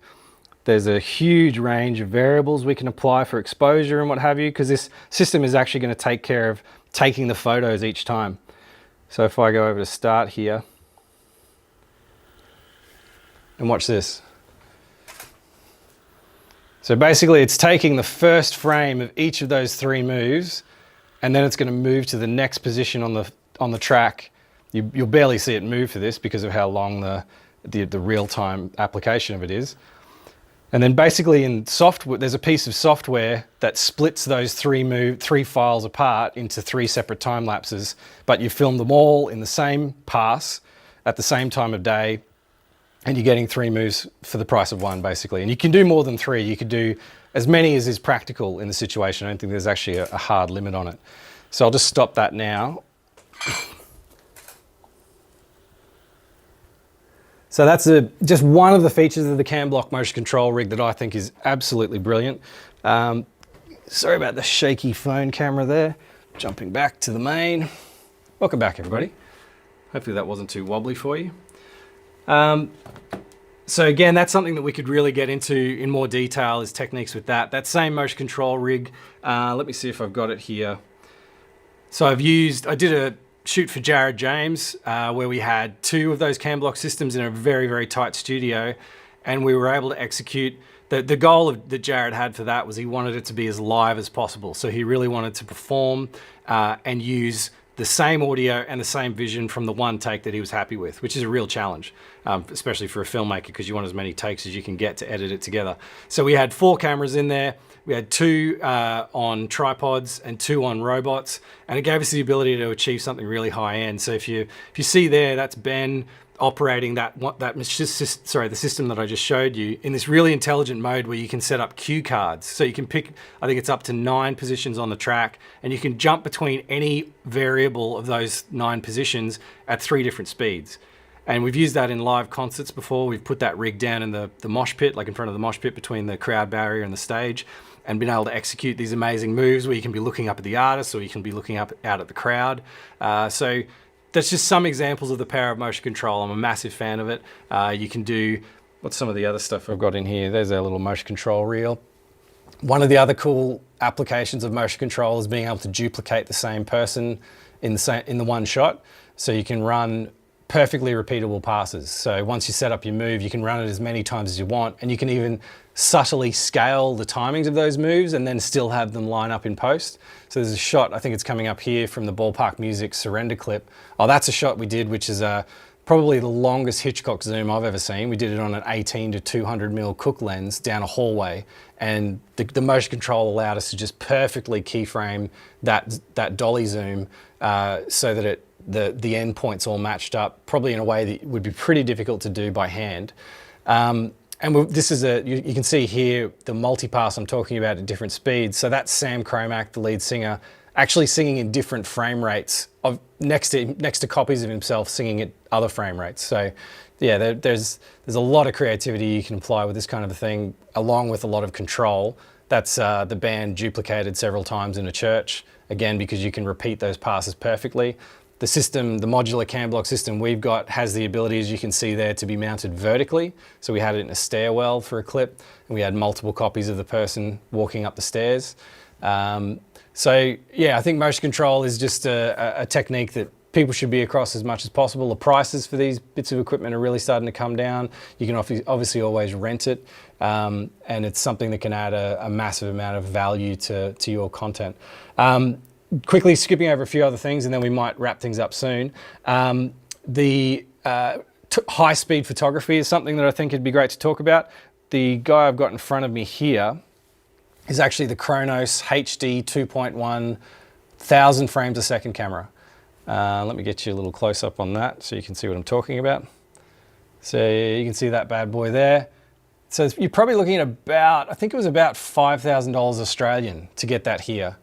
There's a huge range of variables we can apply for exposure and what have you, because this system is actually going to take care of taking the photos each time. So if I go over to start here, and watch this. So basically it's taking the first frame of each of those 3 moves, and then it's going to move to the next position on the track. You'll barely see it move for this because of how long the real-time application of it is. And then basically in software, there's a piece of software that splits those 3 files apart into 3 separate time lapses, but you film them all in the same pass at the same time of day, and you're getting 3 moves for the price of 1 basically. And you can do more than 3. You could do as many as is practical in the situation. I don't think there's actually a hard limit on it. So I'll just stop that now. So that's just one of the features of the CamBlock motion control rig that I think is absolutely brilliant. Sorry about the shaky phone camera there. Jumping back to the main. Welcome back, everybody. Hopefully that wasn't too wobbly for you. So again, that's something that we could really get into in more detail, is techniques with that. That same motion control rig, let me see if I've got it here. So I did a shoot for Jared James, where we had 2 of those CamBlock systems in a very, very tight studio, and we were able to execute. The goal that Jared had for that was he wanted it to be as live as possible. So he really wanted to perform and use the same audio and the same vision from the one take that he was happy with, which is a real challenge, especially for a filmmaker, because you want as many takes as you can get to edit it together. So we had 4 cameras in there. We had 2 on tripods and 2 on robots, and it gave us the ability to achieve something really high end. So if you see there, that's Ben operating the system that I just showed you in this really intelligent mode where you can set up cue cards. So you can pick, I think it's up to 9 positions on the track, and you can jump between any variable of those 9 positions at 3 different speeds. And we've used that in live concerts before. We've put that rig down in the mosh pit, like in front of the mosh pit between the crowd barrier and the stage, and been able to execute these amazing moves where you can be looking up at the artist or you can be looking out at the crowd. So that's just some examples of the power of motion control. I'm a massive fan of it. You can do, what's some of the other stuff I've got in here? There's our little motion control reel. One of the other cool applications of motion control is being able to duplicate the same person in the one shot. So you can run perfectly repeatable passes. So once you set up your move, you can run it as many times as you want, and you can even subtly scale the timings of those moves and then still have them line up in post. So there's a shot, I think it's coming up here, from the Ballpark Music Surrender clip. Oh, that's a shot we did, which is probably the longest Hitchcock zoom I've ever seen. We did it on an 18 to 200mm Cook lens down a hallway, and the motion control allowed us to just perfectly keyframe that dolly zoom so that the end points all matched up, probably in a way that would be pretty difficult to do by hand. This is you can see here the multipass I'm talking about at different speeds. So that's Sam Cromack, the lead singer, actually singing in different frame rates next to copies of himself singing at other frame rates. So yeah, there's a lot of creativity you can apply with this kind of a thing, along with a lot of control. That's the band duplicated several times in a church, again, because you can repeat those passes perfectly. The system, the modular CamBlock system we've got, has the ability, as you can see there, to be mounted vertically. So we had it in a stairwell for a clip, and we had multiple copies of the person walking up the stairs. So yeah, I think motion control is just a technique that people should be across as much as possible. The prices for these bits of equipment are really starting to come down. You can obviously always rent it, and it's something that can add a massive amount of value to your content. Quickly skipping over a few other things, and then we might wrap things up soon. The high-speed photography is something that I think it'd be great to talk about. The guy I've got in front of me here is actually the Chronos HD 2.1 1000 frames a second camera. Let me get you a little close-up on that so you can see what I'm talking about. So you can see that bad boy there. So you're probably looking at about, I think it was about $5,000 Australian to get that here,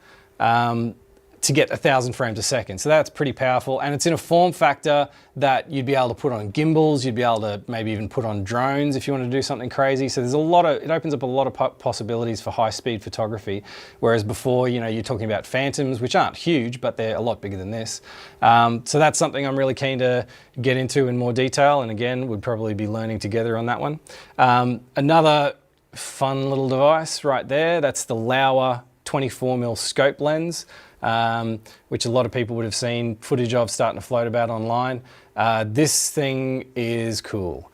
to get 1000 frames a second. So that's pretty powerful, and it's in a form factor that you'd be able to put on gimbals, you'd be able to maybe even put on drones if you want to do something crazy. So there's a lot of, it opens up a lot of possibilities for high-speed photography, whereas before, you know, you're talking about phantoms, which aren't huge, but they're a lot bigger than this. So that's something I'm really keen to get into in more detail, and again, we'd probably be learning together on that one. Another fun little device right there, that's the Laowa 24mm scope lens, which a lot of people would have seen footage of starting to float about online. This thing is cool.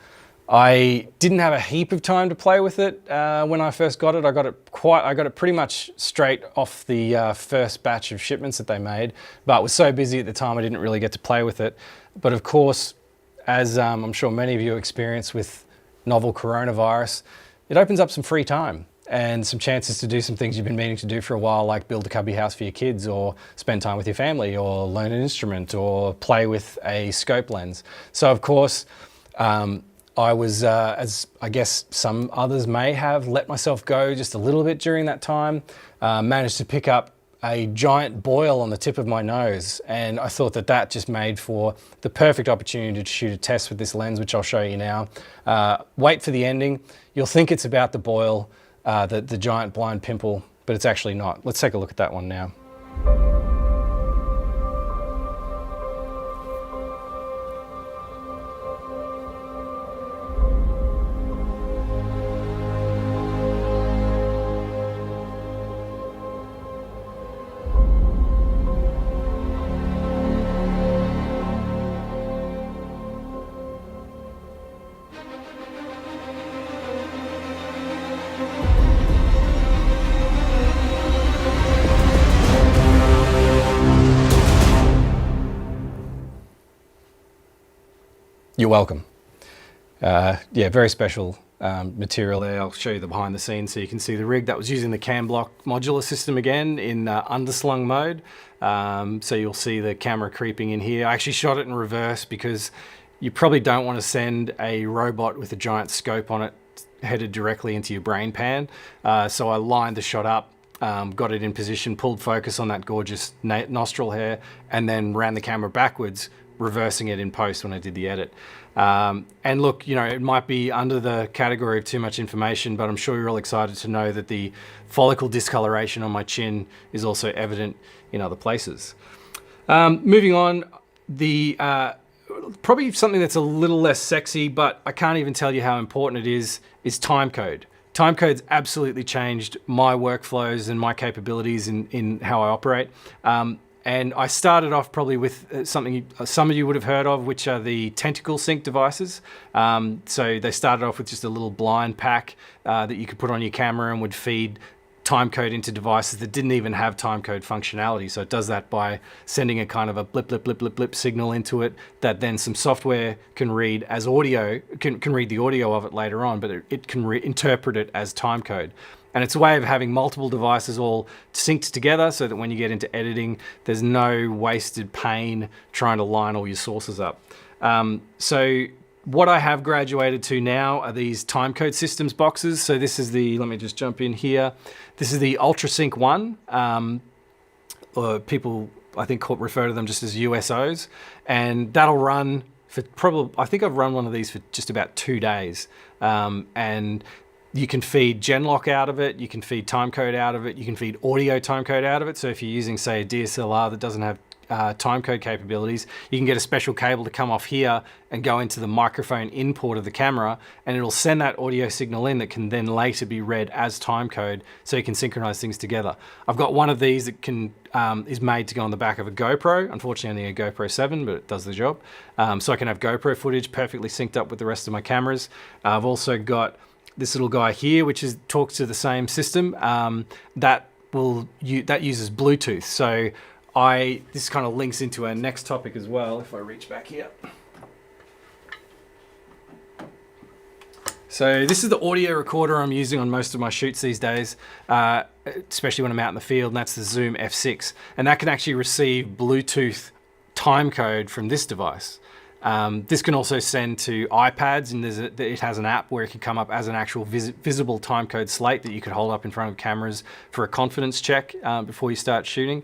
I didn't have a heap of time to play with it when I first got it. I got it pretty much straight off the first batch of shipments that they made, but was so busy at the time I didn't really get to play with it. But of course, as I'm sure many of you experience with novel coronavirus, it opens up some free time and some chances to do some things you've been meaning to do for a while, like build a cubby house for your kids, or spend time with your family, or learn an instrument, or play with a scope lens. So of course, I was, as I guess some others may have, let myself go just a little bit during that time, managed to pick up a giant boil on the tip of my nose, and I thought that that just made for the perfect opportunity to shoot a test with this lens, which I'll show you now. Wait for the ending. You'll think it's about the boil, the giant blind pimple, but it's actually not. Let's take a look at that one now. You're welcome. Yeah, very special material there. I'll show you the behind the scenes so you can see the rig. That was using the cam block modular system again in underslung mode. So you'll see the camera creeping in here. I actually shot it in reverse because you probably don't want to send a robot with a giant scope on it headed directly into your brain pan. So I lined the shot up, got it in position, pulled focus on that gorgeous nostril hair, and then ran the camera backwards, reversing it in post when I did the edit. And look, you know, it might be under the category of too much information, but I'm sure you're all excited to know that the follicle discoloration on my chin is also evident in other places. Moving on, probably something that's a little less sexy, but I can't even tell you how important it is timecode. Timecode's absolutely changed my workflows and my capabilities in how I operate. And I started off probably with something some of you would have heard of, which are the tentacle sync devices. So they started off with just a little blind pack that you could put on your camera and would feed timecode into devices that didn't even have timecode functionality. So it does that by sending a kind of a blip, blip, blip, blip, blip signal into it that then some software can read as audio, can read the audio of it later on, but it can interpret it as timecode. And it's a way of having multiple devices all synced together so that when you get into editing, there's no wasted pain trying to line all your sources up. So what I have graduated to now are these timecode systems boxes. So this is the, let me just jump in here. This is the UltraSync 1. Or people, I think, refer to them just as USOs. And that'll run for probably, I think I've run one of these for just about 2 days. And you can feed Genlock out of it, you can feed timecode out of it, you can feed audio timecode out of it. So if you're using, say, a DSLR that doesn't have timecode capabilities, you can get a special cable to come off here and go into the microphone in port of the camera, and it'll send that audio signal in that can then later be read as timecode, so you can synchronize things together. I've got one of these that can is made to go on the back of a GoPro. Unfortunately, only a GoPro 7, but it does the job. So I can have GoPro footage perfectly synced up with the rest of my cameras. I've also got this little guy here, which talks to the same system that uses Bluetooth. So this kind of links into our next topic as well. If I reach back here, So this is the audio recorder I'm using on most of my shoots these days, especially when I'm out in the field, and that's the Zoom F6. And that can actually receive Bluetooth timecode from this device. This can also send to iPads, and it has an app where it can come up as an actual visible timecode slate that you could hold up in front of cameras for a confidence check before you start shooting.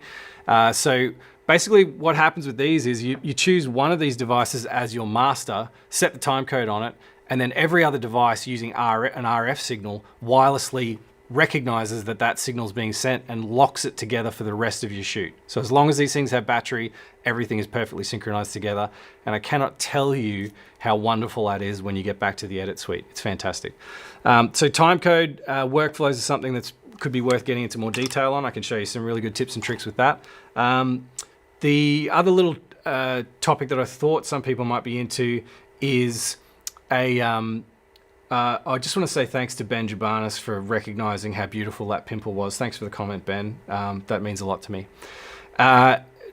So basically what happens with these is you choose one of these devices as your master, set the timecode on it, and then every other device using an RF signal wirelessly recognizes that that signal is being sent and locks it together for the rest of your shoot. So as long as these things have battery, everything is perfectly synchronized together. And I cannot tell you how wonderful that is when you get back to the edit suite. It's fantastic. So timecode workflows is something that could be worth getting into more detail on. I can show you some really good tips and tricks with that. The other little topic that I thought some people might be into is I just want to say thanks to Ben Jabanis for recognizing how beautiful that pimple was. Thanks for the comment, Ben. That means a lot to me.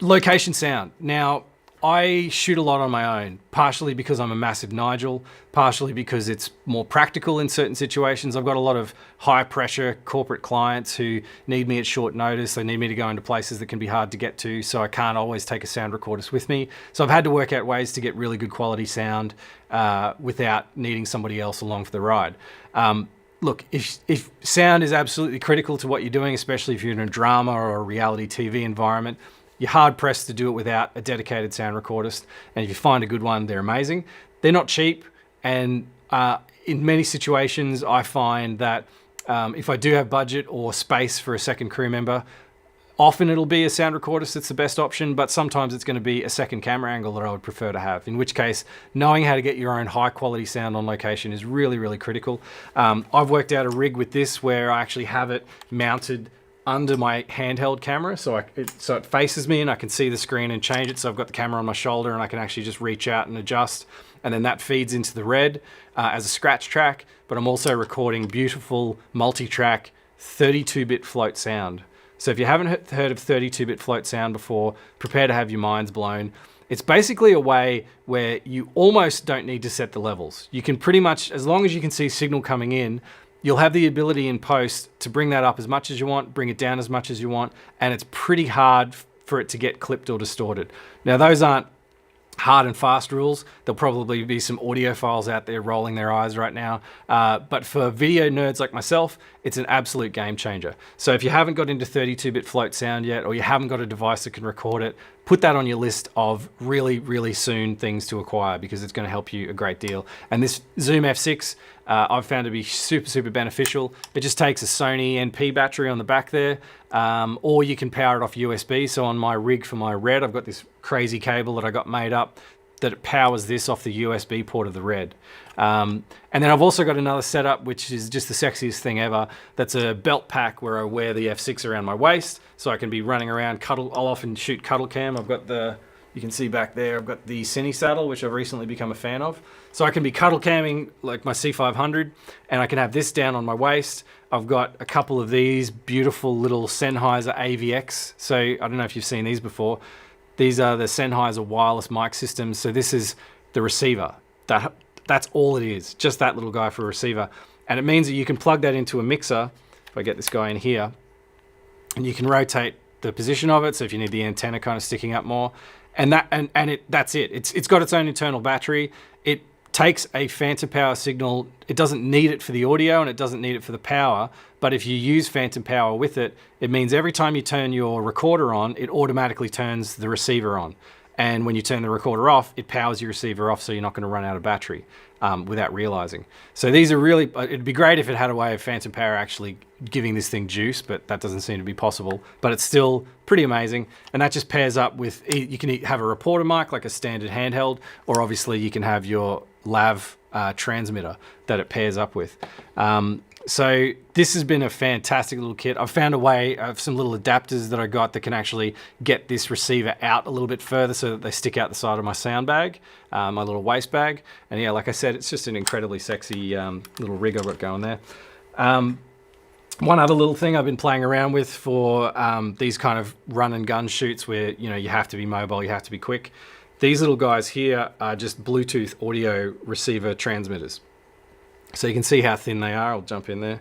Location sound. Now, I shoot a lot on my own, partially because I'm a massive Nigel, partially because it's more practical in certain situations. I've got a lot of high pressure corporate clients who need me at short notice. They need me to go into places that can be hard to get to, so I can't always take a sound recordist with me. So I've had to work out ways to get really good quality sound without needing somebody else along for the ride. Look, if sound is absolutely critical to what you're doing, especially if you're in a drama or a reality TV environment, you're hard pressed to do it without a dedicated sound recordist. And if you find a good one, they're amazing. They're not cheap. And in many situations, I find that if I do have budget or space for a second crew member, often it'll be a sound recordist that's the best option, but sometimes it's going to be a second camera angle that I would prefer to have, in which case knowing how to get your own high quality sound on location is really, really critical. I've worked out a rig with this where I actually have it mounted under my handheld camera, so it faces me and I can see the screen and change it. So I've got the camera on my shoulder and I can actually just reach out and adjust, and then that feeds into the red as a scratch track. But I'm also recording beautiful multi-track 32-bit float sound. So if you haven't heard of 32-bit float sound before, prepare to have your minds blown. It's basically a way where you almost don't need to set the levels. You can pretty much, as long as you can see signal coming in, you'll have the ability in post to bring that up as much as you want, bring it down as much as you want, and it's pretty hard for it to get clipped or distorted. Now, those aren't hard and fast rules. There'll probably be some audiophiles out there rolling their eyes right now. But for video nerds like myself, it's an absolute game changer. So if you haven't got into 32-bit float sound yet, or you haven't got a device that can record it, put that on your list of really, really soon things to acquire, because it's going to help you a great deal. And this Zoom F6, I've found to be super, super beneficial. It just takes a Sony NP battery on the back there, or you can power it off USB. So on my rig for my Red, I've got this crazy cable that I got made up that it powers this off the USB port of the Red. And then I've also got another setup, which is just the sexiest thing ever. That's a belt pack where I wear the F6 around my waist, so I can be running around I'll often shoot cuddle cam. I've got you can see back there, I've got the Cine saddle, which I've recently become a fan of. So I can be cuddle camming like my C500, and I can have this down on my waist. I've got a couple of these beautiful little Sennheiser AVX. So I don't know if you've seen these before. These are the Sennheiser wireless mic systems. So this is the receiver. That's all it is, just that little guy for a receiver. And it means that you can plug that into a mixer. If I get this guy in here, and you can rotate the position of it. So if you need the antenna kind of sticking up more, that's it. It's got its own internal battery. It takes a phantom power signal. It doesn't need it for the audio and it doesn't need it for the power. But if you use phantom power with it, it means every time you turn your recorder on, it automatically turns the receiver on. And when you turn the recorder off, it powers your receiver off, so you're not going to run out of battery without realizing. So these are really, it'd be great if it had a way of phantom power actually giving this thing juice, but that doesn't seem to be possible. But it's still pretty amazing. And that just pairs up with, you can have a reporter mic like a standard handheld, or obviously you can have your lav transmitter that it pairs up with. So this has been a fantastic little kit. I've found a way of some little adapters that I got that can actually get this receiver out a little bit further so that they stick out the side of my sound bag, my little waist bag. And yeah, like I said, it's just an incredibly sexy little rig I've got going there. One other little thing I've been playing around with for these kind of run and gun shoots where you have to be mobile, you have to be quick. These little guys here are just Bluetooth audio receiver transmitters. So you can see how thin they are. I'll jump in there.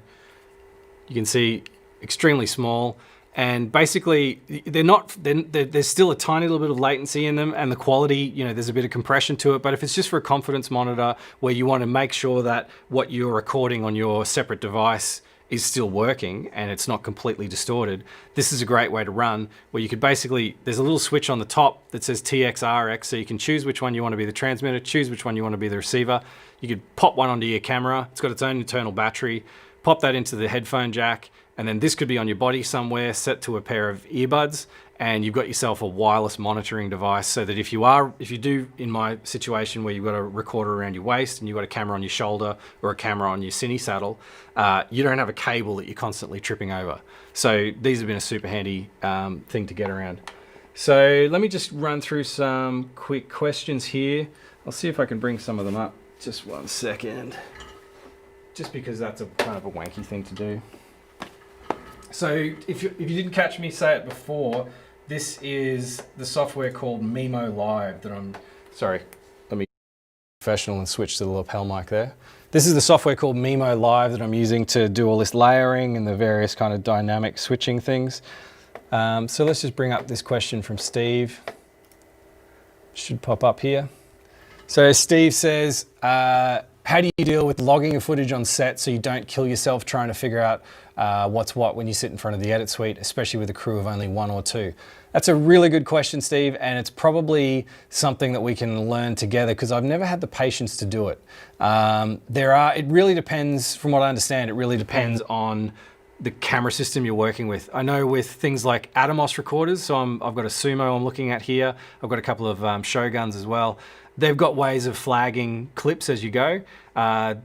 You can see extremely small. And basically, there's still a tiny little bit of latency in them, and the quality, there's a bit of compression to it. But if it's just for a confidence monitor where you want to make sure that what you're recording on your separate device is still working and it's not completely distorted, this is a great way to run, where you could basically, there's a little switch on the top that says TX/RX, so you can choose which one you want to be the transmitter, choose which one you want to be the receiver. You could pop one onto your camera. It's got its own internal battery. Pop that into the headphone jack, and then this could be on your body somewhere, set to a pair of earbuds, and you've got yourself a wireless monitoring device, so that if you do, in my situation where you've got a recorder around your waist and you've got a camera on your shoulder or a camera on your cine saddle, you don't have a cable that you're constantly tripping over. So these have been a super handy thing to get around. So let me just run through some quick questions here. I'll see if I can bring some of them up. Just 1 second. Just because that's a kind of a wanky thing to do. So if you didn't catch me say it before, this is the software called Mimo Live that sorry, let me be professional and switch to the lapel mic there. This is the software called Mimo Live that I'm using to do all this layering and the various kind of dynamic switching things. So let's just bring up this question from Steve. Should pop up here. So Steve says, how do you deal with logging your footage on set so you don't kill yourself trying to figure out what's what when you sit in front of the edit suite, especially with a crew of only 1 or 2? That's a really good question, Steve, and it's probably something that we can learn together, because I've never had the patience to do it. It really depends, from what I understand, it really depends on the camera system you're working with. I know with things like Atomos recorders, so I've got a Sumo I'm looking at here, I've got a couple of Shoguns as well. They've got ways of flagging clips as you go. A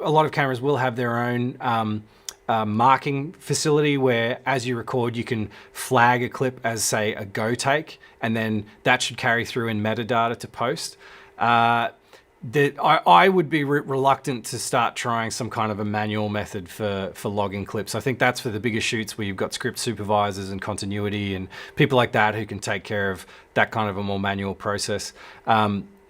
lot of cameras will have their own marking facility where, as you record, you can flag a clip as, say, a go take, and then that should carry through in metadata to post. I would be reluctant to start trying some kind of a manual method for logging clips. I think that's for the bigger shoots where you've got script supervisors and continuity and people like that who can take care of that kind of a more manual process.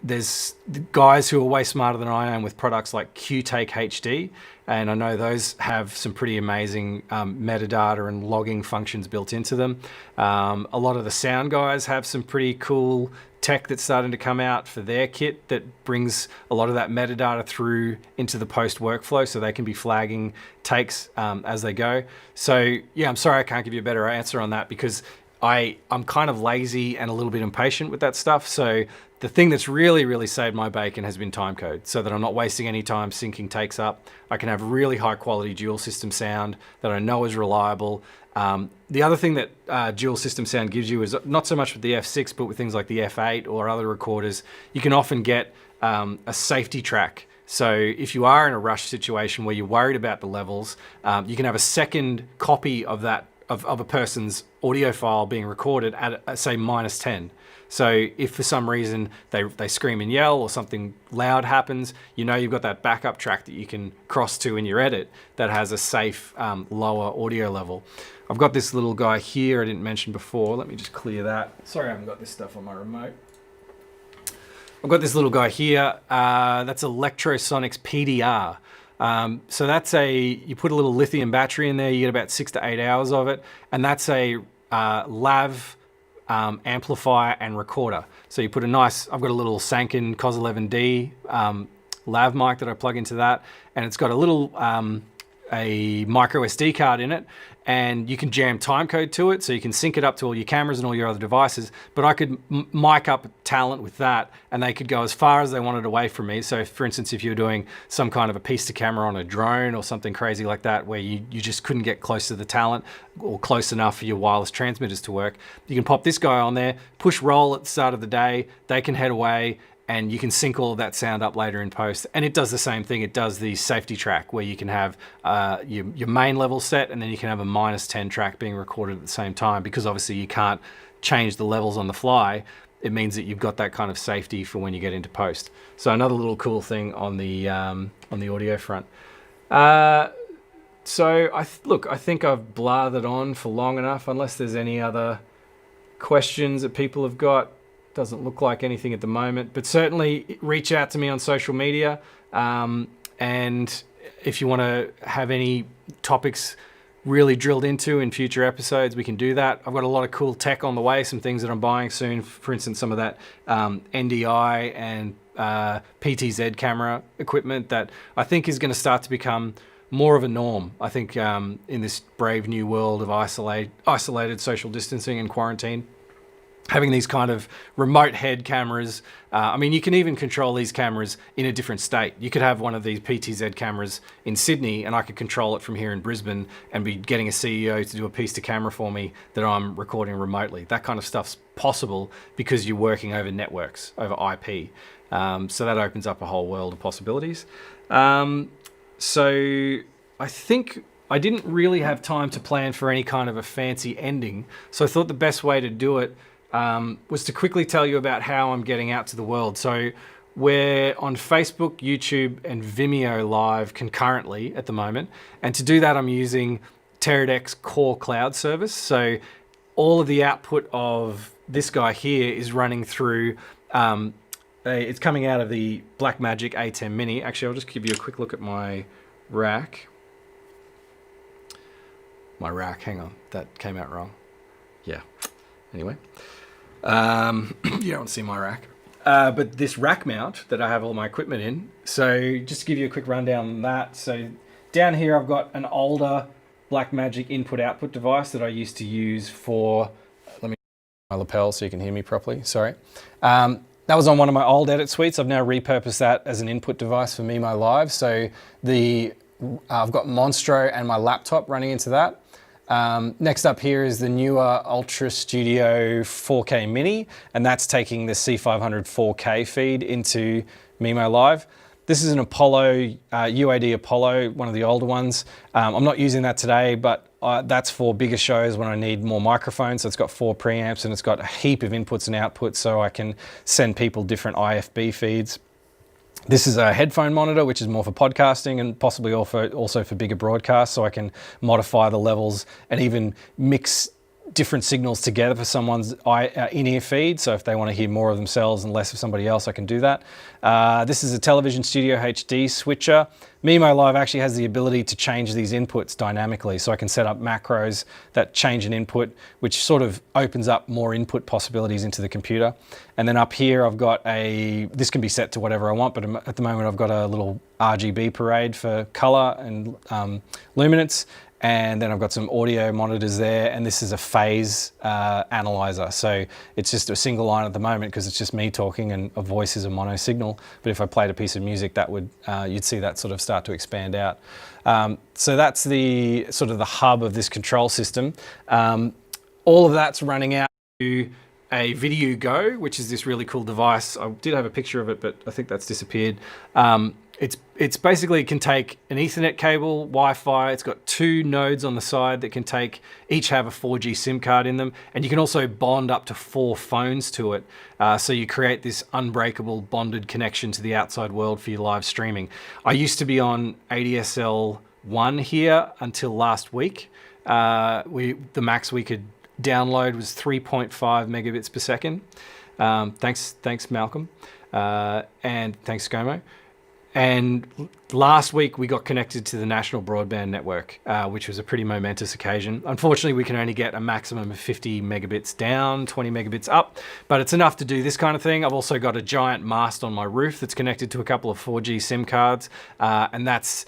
There's guys who are way smarter than I am with products like QTake HD, and I know those have some pretty amazing metadata and logging functions built into them. A lot of the sound guys have some pretty cool tech that's starting to come out for their kit that brings a lot of that metadata through into the post workflow, so they can be flagging takes as they go. So yeah, I'm sorry I can't give you a better answer on that, because I'm kind of lazy and a little bit impatient with that stuff. So the thing that's really saved my bacon has been timecode, so that I'm not wasting any time syncing takes up. I can have really high quality dual system sound that I know is reliable. The other thing that dual system sound gives you is not so much with the F6, but with things like the F8 or other recorders, you can often get a safety track. So if you are in a rush situation where you're worried about the levels, you can have a second copy of that of a person's audio file being recorded at say -10. So if for some reason they scream and yell or something loud happens, you've got that backup track that you can cross to in your edit that has a safe lower audio level. I've got this little guy here I didn't mention before. Let me just clear that. Sorry I haven't got this stuff on my remote. I've got this little guy here. That's Electrosonics PDR. So that's you put a little lithium battery in there, you get about 6 to 8 hours of it, and that's a lav amplifier and recorder. So you put I've got a little Sanken COS 11D lav mic that I plug into that, and it's got a little a micro SD card in it, and you can jam timecode to it, so you can sync it up to all your cameras and all your other devices. But I could mic up talent with that, and they could go as far as they wanted away from me. So for instance, if you're doing some kind of a piece to camera on a drone or something crazy like that, where you just couldn't get close to the talent or close enough for your wireless transmitters to work, you can pop this guy on there, push roll at the start of the day, they can head away, and you can sync all of that sound up later in post. And it does the same thing. It does the safety track where you can have your main level set, and then you can have a -10 track being recorded at the same time, because obviously you can't change the levels on the fly. It means that you've got that kind of safety for when you get into post. So another little cool thing on the audio front. So I think I've blathered on for long enough, unless there's any other questions that people have got. Doesn't look like anything at the moment, but certainly reach out to me on social media. And if you want to have any topics really drilled into in future episodes, we can do that. I've got a lot of cool tech on the way, some things that I'm buying soon. For instance, some of that NDI and PTZ camera equipment that I think is going to start to become more of a norm. I think in this brave new world of isolated social distancing and quarantine, having these kind of remote head cameras. I mean, you can even control these cameras in a different state. You could have one of these PTZ cameras in Sydney and I could control it from here in Brisbane and be getting a CEO to do a piece to camera for me that I'm recording remotely. That kind of stuff's possible because you're working over networks, over IP. So that opens up a whole world of possibilities. So I think I didn't really have time to plan for any kind of a fancy ending. So I thought the best way to do it was to quickly tell you about how I'm getting out to the world. So we're on Facebook, YouTube, and Vimeo live concurrently at the moment. And to do that, I'm using Teradek's core cloud service. So all of the output of this guy here is running through, it's coming out of the Blackmagic A10 Mini. Actually, I'll just give you a quick look at my rack. Hang on, that came out wrong. Yeah, anyway. You don't want to see my rack. But this rack mount that I have all my equipment in, so just to give you a quick rundown on that. So down here I've got an older Blackmagic input-output device that I used to use for, let me my lapel so you can hear me properly, sorry. That was on one of my old edit suites. I've now repurposed that as an input device for Mimo Live. So I've got Monstro and my laptop running into that. Next up here is the newer Ultra Studio 4K Mini, and that's taking the C500 4K feed into Mimo Live. This is an Apollo, UAD Apollo, one of the older ones. I'm not using that today, but that's for bigger shows when I need more microphones. So it's got 4 preamps and it's got a heap of inputs and outputs so I can send people different IFB feeds. This is a headphone monitor, which is more for podcasting and possibly also for bigger broadcasts, so I can modify the levels and even mix different signals together for someone's in-ear feed. So if they want to hear more of themselves and less of somebody else, I can do that. This is a Television Studio HD switcher. Mimo Live actually has the ability to change these inputs dynamically. So I can set up macros that change an input, which sort of opens up more input possibilities into the computer. And then up here, I've got this can be set to whatever I want, but at the moment I've got a little RGB parade for color and luminance. And then I've got some audio monitors there, and this is a phase analyzer. So it's just a single line at the moment because it's just me talking and a voice is a mono signal. But if I played a piece of music, that would you'd see that sort of start to expand out. So that's the sort of the hub of this control system. All of that's running out to a VideoGo, which is this really cool device. I did have a picture of it, but I think that's disappeared. It's basically can take an Ethernet cable, Wi-Fi. It's got 2 nodes on the side that can each have a 4G SIM card in them. And you can also bond up to 4 phones to it. So you create this unbreakable bonded connection to the outside world for your live streaming. I used to be on ADSL 1 here until last week. The max we could download was 3.5 megabits per second. Thanks Malcolm. And thanks ScoMo. And last week we got connected to the national broadband network, which was a pretty momentous occasion. Unfortunately, we can only get a maximum of 50 megabits down, 20 megabits up, but it's enough to do this kind of thing. I've also got a giant mast on my roof that's connected to a couple of 4G SIM cards. And that's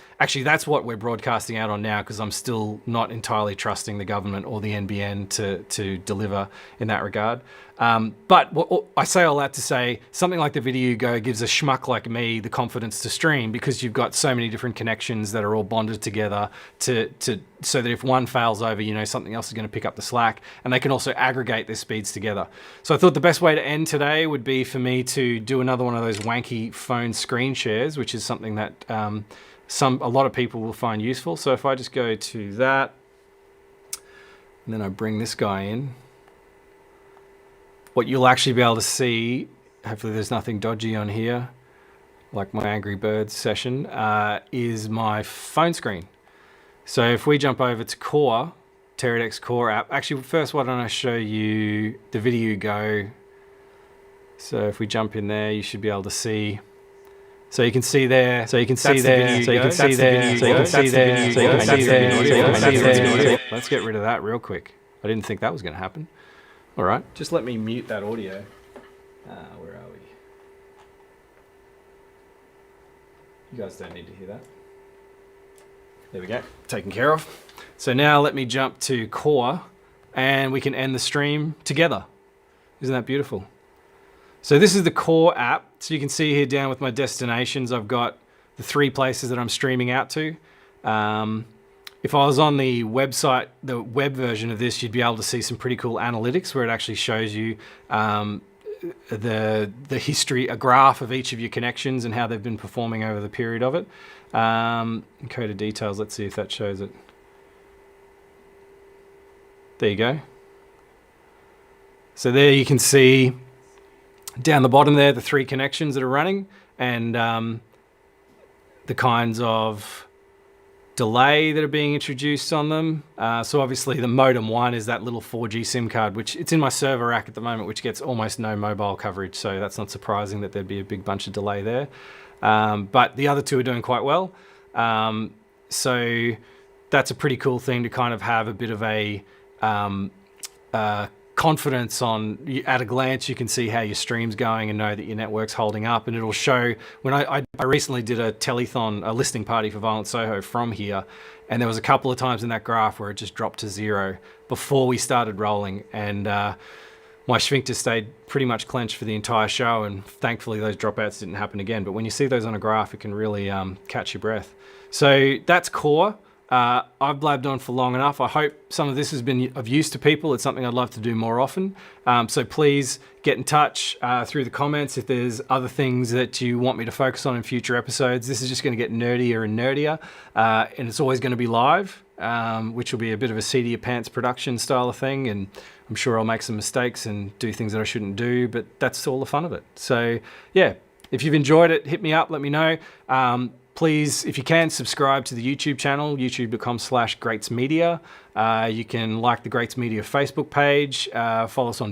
what we're broadcasting out on now, because I'm still not entirely trusting the government or the NBN to deliver in that regard. But I say all that to say something like the VideoGo gives a schmuck like me the confidence to stream, because you've got so many different connections that are all bonded together so that if one fails over, you know something else is going to pick up the slack, and they can also aggregate their speeds together. So I thought the best way to end today would be for me to do another one of those wanky phone screen shares, which is something that a lot of people will find useful. So if I just go to that, and then I bring this guy in, what you'll actually be able to see, hopefully there's nothing dodgy on here, like my Angry Birds session, is my phone screen. So if we jump over to Core, Teradek's Core app, actually first why don't I show you the VideoGo So if we jump in there, you should be able to see. So you can see there, so you can see there, so you can see there, so you can see there, so you can see there, so you can see there. Let's get rid of that real quick. I didn't think that was going to happen. All right, just let me mute that audio. Where are we? You guys don't need to hear that. There we go, taken care of. So now let me jump to core and we can end the stream together. Isn't that beautiful? So this is the core app. So you can see here down with my destinations, I've got the 3 places that I'm streaming out to. If I was on the website, the web version of this, you'd be able to see some pretty cool analytics where it actually shows you the history, a graph of each of your connections and how they've been performing over the period of it. Encoded details, let's see if that shows it. There you go. So there you can see down the bottom there, the 3 connections that are running and the kinds of delay that are being introduced on them. So obviously the modem 1 is that little 4G SIM card, which it's in my server rack at the moment, which gets almost no mobile coverage. So that's not surprising that there'd be a big bunch of delay there. But the other 2 are doing quite well. So that's a pretty cool thing to kind of have a bit of a confidence on, at a glance you can see how your stream's going and know that your network's holding up, and it'll show. When I recently did a telethon, a listening party for Violent Soho from here, and there was a couple of times in that graph where it just dropped to 0 before we started rolling, and my sphincter stayed pretty much clenched for the entire show, and thankfully those dropouts didn't happen again. But when you see those on a graph, it can really catch your breath. So that's core. I've blabbed on for long enough. I hope some of this has been of use to people. It's something I'd love to do more often. So please get in touch through the comments if there's other things that you want me to focus on in future episodes. This is just going to get nerdier and nerdier, and it's always going to be live, which will be a bit of a seat of your pants production style of thing. And I'm sure I'll make some mistakes and do things that I shouldn't do, but that's all the fun of it. So yeah, if you've enjoyed it, hit me up, let me know. Please, if you can, subscribe to the YouTube channel, youtube.com/GraetzMedia. You can like the Graetz Media Facebook page, follow us on